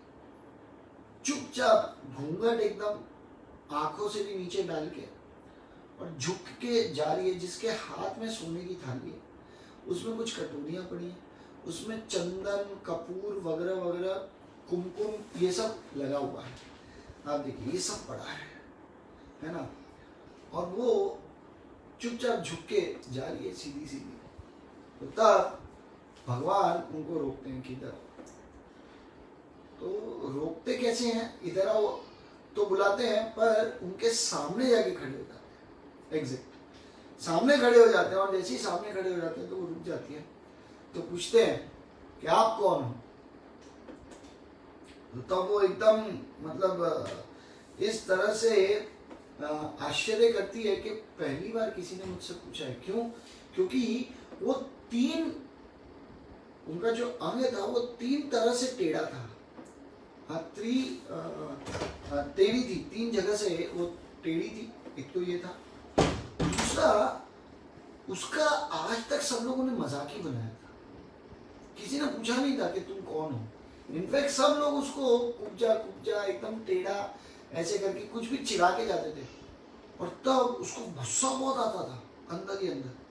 [SPEAKER 1] चुपचाप घूंघट एकदम आंखों से भी नीचे डाल के और झुक के जा रही है, जिसके हाथ में सोने की थाली है, उसमें कुछ कटोरियां पड़ी हैं, उसमें चंदन कपूर वगैरह वगैरह कुमकुम ये सब लगा हुआ है। आप देखिए ये सब पड़ा है ना, और वो चुपचाप झुक के जा रही है सीधी सीधी। तो तब भगवान उनको रोकते हैं कि इधर, तो रोकते कैसे हैं, इधर आओ तो बुलाते हैं, पर उनके सामने जाके खड़े हो जाते हैं, एग्जैक्ट सामने खड़े हो जाते हैं, और जैसे ही सामने खड़े हो जाते हैं तो वो रुक जाती है। तो पूछते हैं कि आप कौन हो? तो वो एकदम मतलब इस तरह से आश्चर्य करती है कि पहली बार किसी ने मुझसे पूछा है। क्यों? क्योंकि वो उनका जो अंग था वो 3 तरह से टेढ़ा था। टेढ़ी थी, 3 जगह से वो टेढ़ी थी। एक तो ये था, दूसरा उसका आज तक सब लोगों ने मजाक ही बनाया था, किसी ने पूछा नहीं था कि तुम कौन हो। इनफैक्ट सब लोग उसको कुब्जा कुब्जा एकदम टेढ़ा ऐसे करके कुछ भी चिढ़ा के जाते थे, और तब उसको गुस्सा बहुत आता था अंदर ही अंदर,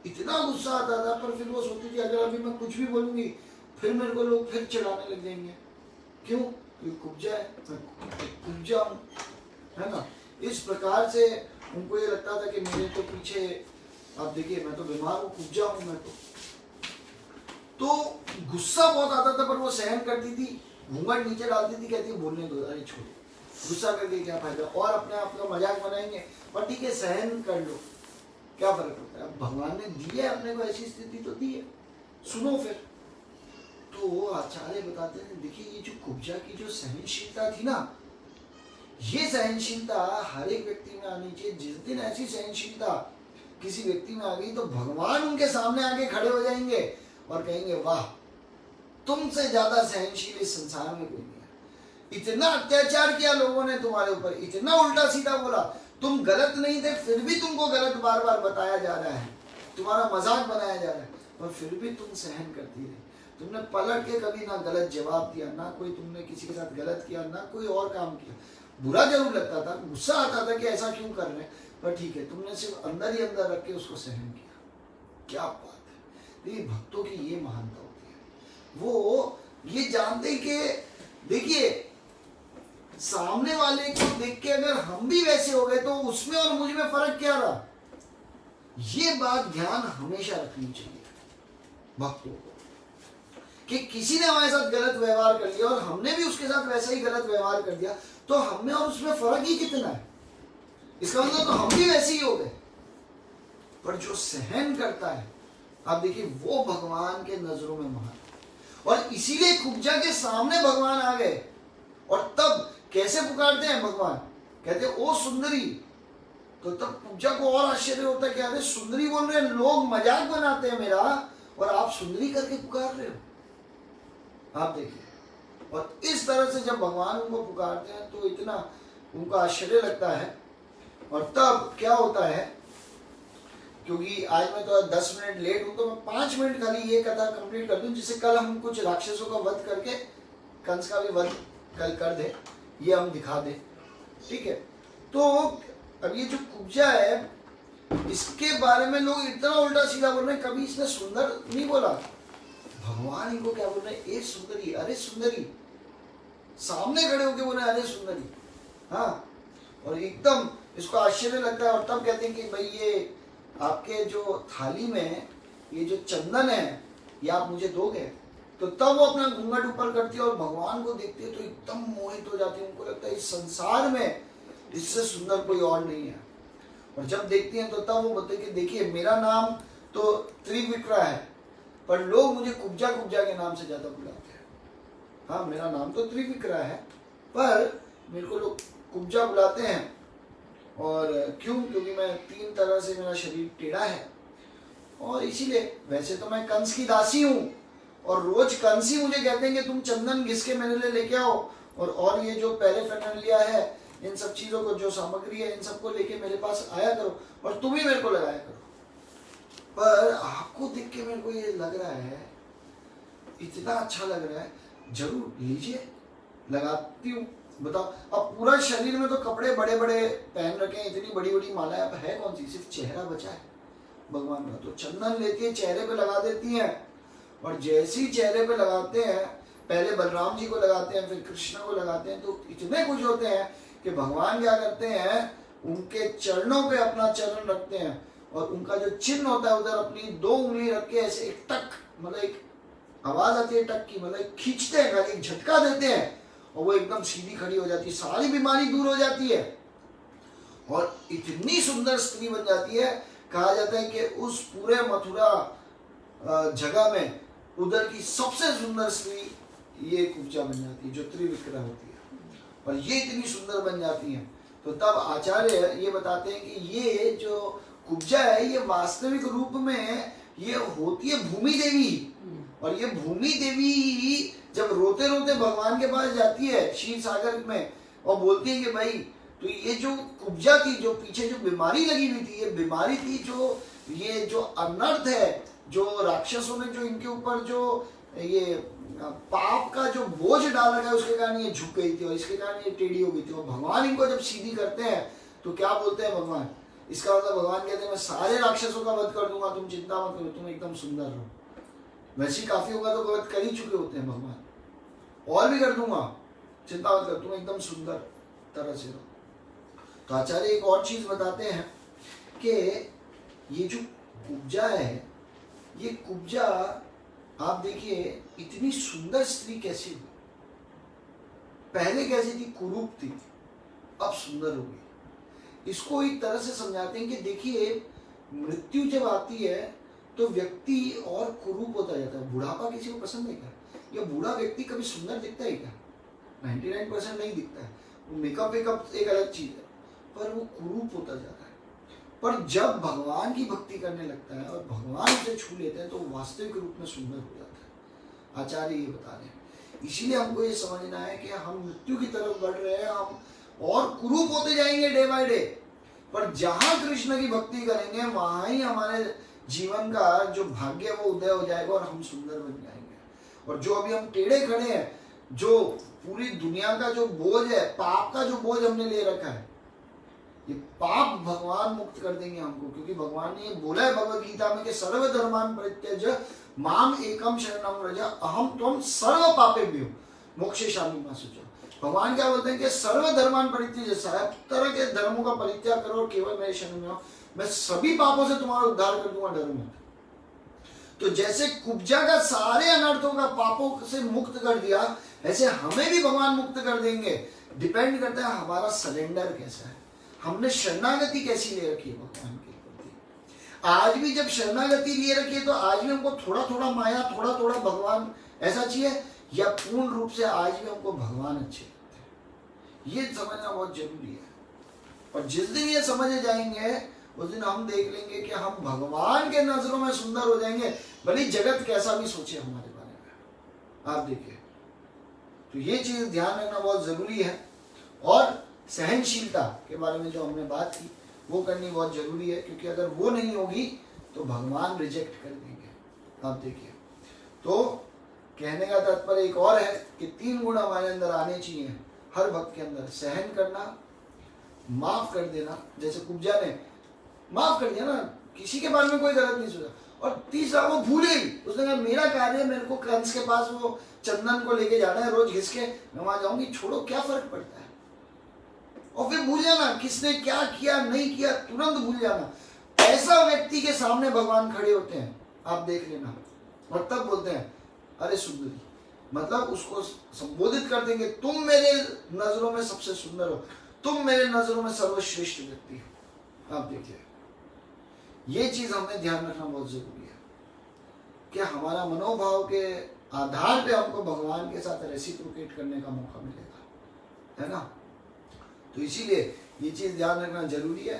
[SPEAKER 1] इतना गुस्सा आता था। पर फिर वो सोचती थी अगर अभी मैं कुछ भी बोलूंगी फिर मेरे को लोग फिर चिढ़ाने लग जाएंगे। क्यों? क्योंकि कुब्जा है, कुब्जा हूँ, है ना। इस प्रकार से उनको ये लगता था कि मेरे तो पीछे, आप देखिए मैं तो बीमार हूँ, कुब्जा हूँ मैं तो गुस्सा बहुत आता था, पर वो सहन करती थी, घूंघट नीचे डालती थी, कहती है बोलने दो, अरे छोड़ो, गुस्सा करके क्या फायदा, और अपने आप का मजाक बनाएंगे, पर ठीक है सहन कर लो, क्या फर्क पड़ता है। अब भगवान ने दी है अपने को ऐसी स्थिति तो दी है, सुनो फिर। तो आचार्य बताते हैं देखिए ये जो कुब्जा की जो सहनशीलता थी ना, ये सहनशीलता हर एक व्यक्ति में आनी चाहिए। जिस दिन ऐसी सहनशीलता किसी व्यक्ति में आ गई तो भगवान उनके सामने आके खड़े हो जाएंगे और कहेंगे वाह, तुमसे ज्यादा सहनशील इस संसार में कोई नहीं है। इतना अत्याचार किया लोगों ने तुम्हारे ऊपर, इतना उल्टा सीधा बोला, तुम गलत नहीं थे फिर भी तुमको गलत बार बार बताया जा रहा है, तुम्हारा मजाक बनाया जा रहा है, और फिर भी तुम सहन करती रही। तुमने पलट के कभी ना गलत जवाब दिया, ना कोई तुमने किसी के साथ गलत किया, ना कोई और काम किया। बुरा जरूर लगता था, गुस्सा आता था कि ऐसा क्यों कर रहे हैं, पर ठीक है तुमने सिर्फ अंदर ही अंदर रख के उसको सहन किया। क्या बात है। ये भक्तों की ये महानता होती है, वो ये जानते कि देखिए सामने वाले को देख के अगर हम भी वैसे हो गए तो उसमें और मुझ में फर्क क्या रहा। ये बात ध्यान हमेशा रखनी चाहिए भक्तों को, कि किसी ने हमारे साथ गलत व्यवहार कर लिया और हमने भी उसके साथ वैसा ही गलत व्यवहार कर दिया, तो हमें और उसमें फर्क ही कितना है। इसका मतलब तो हम भी वैसे ही हो गए। पर जो सहन करता है, आप देखिए वो भगवान के नजरों में महान, और इसीलिए कुब्जा के सामने भगवान आ गए। और तब कैसे पुकारते हैं भगवान, कहते ओ सुंदरी। तो तब कुब्जा को और आश्चर्य होता है कि अरे सुंदरी बोल रहे हैं, लोग मजाक बनाते हैं मेरा और आप सुंदरी करके पुकार रहे हो। आप देखिए, और इस तरह से जब भगवान उनको पुकारते हैं तो इतना उनको आश्चर्य लगता है। और तब क्या होता है, क्योंकि आज मैं तो 10 मिनट लेट हूं तो मैं 5 मिनट खाली ये कथा कंप्लीट कर दूं, जिससे कल हम कुछ राक्षसों का वध करके कंस का भी वध कल कर दे, ये हम दिखा दे, ठीक है। तो अब ये जो कुब्जा है इसके बारे में लोग इतना उल्टा सीधा बोल रहे हैं, कभी इसने सुंदर नहीं बोला, भगवान इनको क्या बोल रहे हैं, ए सुंदरी, अरे सुंदरी, सामने खड़े होके बोले अरे सुंदरी। हाँ, और एकदम इसको आश्चर्य लगता है। और तब कहते हैं कि भाई ये आपके जो थाली में ये जो चंदन है ये आप मुझे दोगे। तो तब वो अपना घूंघट ऊपर करती है और भगवान को देखती है तो एकदम मोहित हो जाती है। उनको लगता है इस संसार में इससे सुंदर कोई और नहीं है। और जब देखती हैं तो तब वो बोलते कि देखिए मेरा नाम तो त्रिविक्रम है, पर लोग मुझे कुब्जा कुब्जा के नाम से ज्यादा बुलाते हैं। हाँ, मेरा नाम तो त्रिविक्रम है, पर मेरे को लोग कुब्जा बुलाते हैं। और क्यों? क्योंकि मैं 3 तरह से मेरा शरीर टेढ़ा है, और इसीलिए वैसे तो मैं कंस की दासी हूँ, और रोज कंस ही मुझे कहते हैं कि तुम चंदन घिस के मेरे लिए लेके आओ, और ये जो पैराफर्नालिया है, इन सब चीज़ों को, जो सामग्री है, इन सबको लेके मेरे पास आया करो और तुम ही मेरे को लगाया करो। पर आपको देख के मेरे को ये लग रहा है, इतना अच्छा लग रहा है, जरूर लीजिए, लगाती हूँ। बताओ, अब पूरा शरीर में तो कपड़े बड़े बड़े पहन रखे हैं, इतनी बड़ी बड़ी मालाएं, अब है कौन सी? सिर्फ चेहरा बचा है भगवान का। तो चंदन लेके चेहरे पे लगा देती हैं, और जैसे ही चेहरे पे लगाते हैं, पहले बलराम जी को लगाते हैं, फिर कृष्ण को लगाते हैं, तो इतने खुश होते हैं कि भगवान क्या करते हैं, उनके चरणों पे अपना चरण रखते हैं, और उनका जो चिन्ह होता है उधर अपनी 2 उंगली रख के ऐसे एक टक, मतलब एक आवाज आती है टक की, मतलब खींचते हैं, खाली एक झटका देते हैं, और वो एकदम सीधी खड़ी हो जाती है, सारी बीमारी दूर हो जाती है, और इतनी सुंदर स्त्री बन जाती है। कहा जाता है कि उस पूरे मथुरा जगह में उधर की सबसे सुंदर स्त्री ये कुब्जा बन जाती है, जो त्रिविक्रह होती है, और ये इतनी सुंदर बन जाती है। तो तब आचार्य ये बताते हैं कि ये जो कुब्जा है, ये वास्तविक रूप में ये होती है भूमि देवी, और ये भूमि देवी जब रोते रोते भगवान के पास जाती है क्षीर सागर में, और बोलती है कि भाई, तो ये जो कुब्जा थी, जो पीछे जो बीमारी लगी हुई थी, ये बीमारी थी, जो ये जो अनर्थ है, जो राक्षसों ने जो इनके ऊपर जो ये पाप का जो बोझ डाल रखा है, उसके कारण ये झुक गई थी, और इसके कारण ये टेढ़ी हो गई थी, और भगवान इनको जब सीधी करते हैं तो क्या बोलते हैं भगवान? इसका मतलब भगवान कहते हैं मैं सारे राक्षसों का वध कर दूंगा, तुम चिंता मत करो, तुम एकदम सुंदर रहो। वैसे ही काफी होगा तो वध कर ही चुके होते हैं भगवान, और भी कर दूंगा, चिंता मत करो, तुम एकदम सुंदर तरह से रहो। तो आचार्य एक और चीज बताते हैं कि ये जो कुब्जा है, ये कुब्जा आप देखिए इतनी सुंदर स्त्री कैसी हुई। पहले कैसी थी? कुरूप थी, अब सुंदर हो गई। इसको एक तरह से समझाते हैं कि देखिए, मृत्यु जब आती है तो व्यक्ति और कुरूप होता जाता है। बुढ़ापा किसी को पसंद नहीं क्या? या बूढ़ा व्यक्ति कभी सुंदर दिखता है क्या? 99% नहीं दिखता है। मेकअप वेकअप एक अलग चीज है, पर वो कुरूप होता जाता है। पर जब भगवान की भक्ति करने लगता है और भगवान उसे छू लेते हैं तो वास्तविक रूप में सुंदर हो जाता है। आचार्य ये बता रहे हैं। इसीलिए हमको ये समझना है कि हम मृत्यु की तरफ बढ़ रहे हैं, हम और कुरूप होते जाएंगे डे बाय डे। पर जहां कृष्ण की भक्ति करेंगे वहां ही हमारे जीवन का जो भाग्य वो उदय हो जाएगा और हम सुंदर बन जाएंगे। और जो अभी हम टेढ़े खड़े हैं, जो पूरी दुनिया का जो बोझ है, पाप का जो बोझ हमने ले रखा है, ये पाप भगवान मुक्त कर देंगे हमको। क्योंकि भगवान ने ये बोला है भगवद गीता में कि सर्व धर्मान परित्यज्य माम एकम शरणम व्रज अहम त्वं सर्व पापेभ्यो मोक्षयिष्यामि मा शुचः। भगवान क्या बोलते हैं कि सर्व धर्मान परित्यज्य, सब तरह के धर्मों का परित्याग करो और केवल मेरे शरण में आओ, मैं सभी पापों से तुम्हारा उद्धार कर दूंगा, डरो मत। तो जैसे कुब्जा का सारे अनर्थों का पापों से मुक्त कर दिया, ऐसे हमें भी भगवान मुक्त कर देंगे। डिपेंड करता है हमारा सरेंडर कैसा है, हमने शरणागति कैसी ले रखी है भगवान के प्रति। आज भी जब शरणागति लिए रखी है तो आज भी हमको थोड़ा थोड़ा माया, थोड़ा थोड़ा भगवान ऐसा चाहिए, या पूर्ण रूप से आज भी हमको भगवान अच्छे लगते हैं, ये समझना बहुत जरूरी है। और जिस दिन ये समझ जाएंगे उस दिन हम देख लेंगे कि हम भगवान के नजरों में सुंदर हो जाएंगे, भले जगत कैसा भी सोचे हमारे बारे में। आप देखिए, तो ये चीज ध्यान रखना बहुत जरूरी है। और सहनशीलता के बारे में जो हमने बात की वो करनी बहुत जरूरी है, क्योंकि अगर वो नहीं होगी तो भगवान रिजेक्ट कर देंगे। आप देखिए, तो कहने का तात्पर्य एक और है कि 3 गुण हमारे अंदर आने चाहिए हर भक्त के अंदर। सहन करना, माफ कर देना, जैसे कुब्जा ने माफ कर दिया ना, किसी के बारे में कोई गलत नहीं सोचा। और तीसरा, वो भूले ही, उसने कहा मेरा कार्य, मेरे को कंस के पास वो चंदन को लेके जाना है, रोज घिस के मैं वहां जाऊंगी, छोड़ो, क्या फर्क पड़ता है। और फिर भूल जाना किसने क्या किया नहीं किया, तुरंत भूल जाना। ऐसा व्यक्ति के सामने भगवान खड़े होते हैं, आप देख लेना, और तब बोलते हैं अरे सुंदरी, मतलब उसको संबोधित कर देंगे, तुम मेरे नजरों में सबसे सुंदर हो, तुम मेरे नजरों में सर्वश्रेष्ठ व्यक्ति हो। आप देखिए, ये चीज हमें ध्यान रखना बहुत जरूरी है कि हमारा मनोभाव के आधार पे हमको भगवान के साथ रेसिप्रोकेट करने का मौका मिलेगा, है ना। तो इसीलिए ये चीज़ ध्यान रखना जरूरी है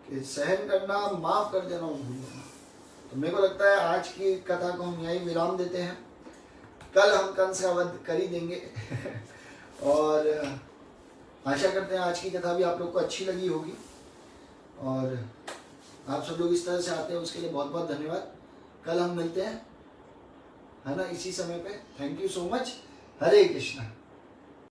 [SPEAKER 1] कि सहन करना, माफ़ कर देना और भूल जाना। तो मेरे को लगता है आज की कथा को हम यहीं विराम देते हैं। कल हम कंस का वध कर ही देंगे और आशा करते हैं आज की कथा भी आप लोग को अच्छी लगी होगी और आप सब लोग इस तरह से आते हैं उसके लिए बहुत बहुत धन्यवाद। कल हम मिलते हैं, है ना, इसी समय पे। Thank you so much. Hare Krishna.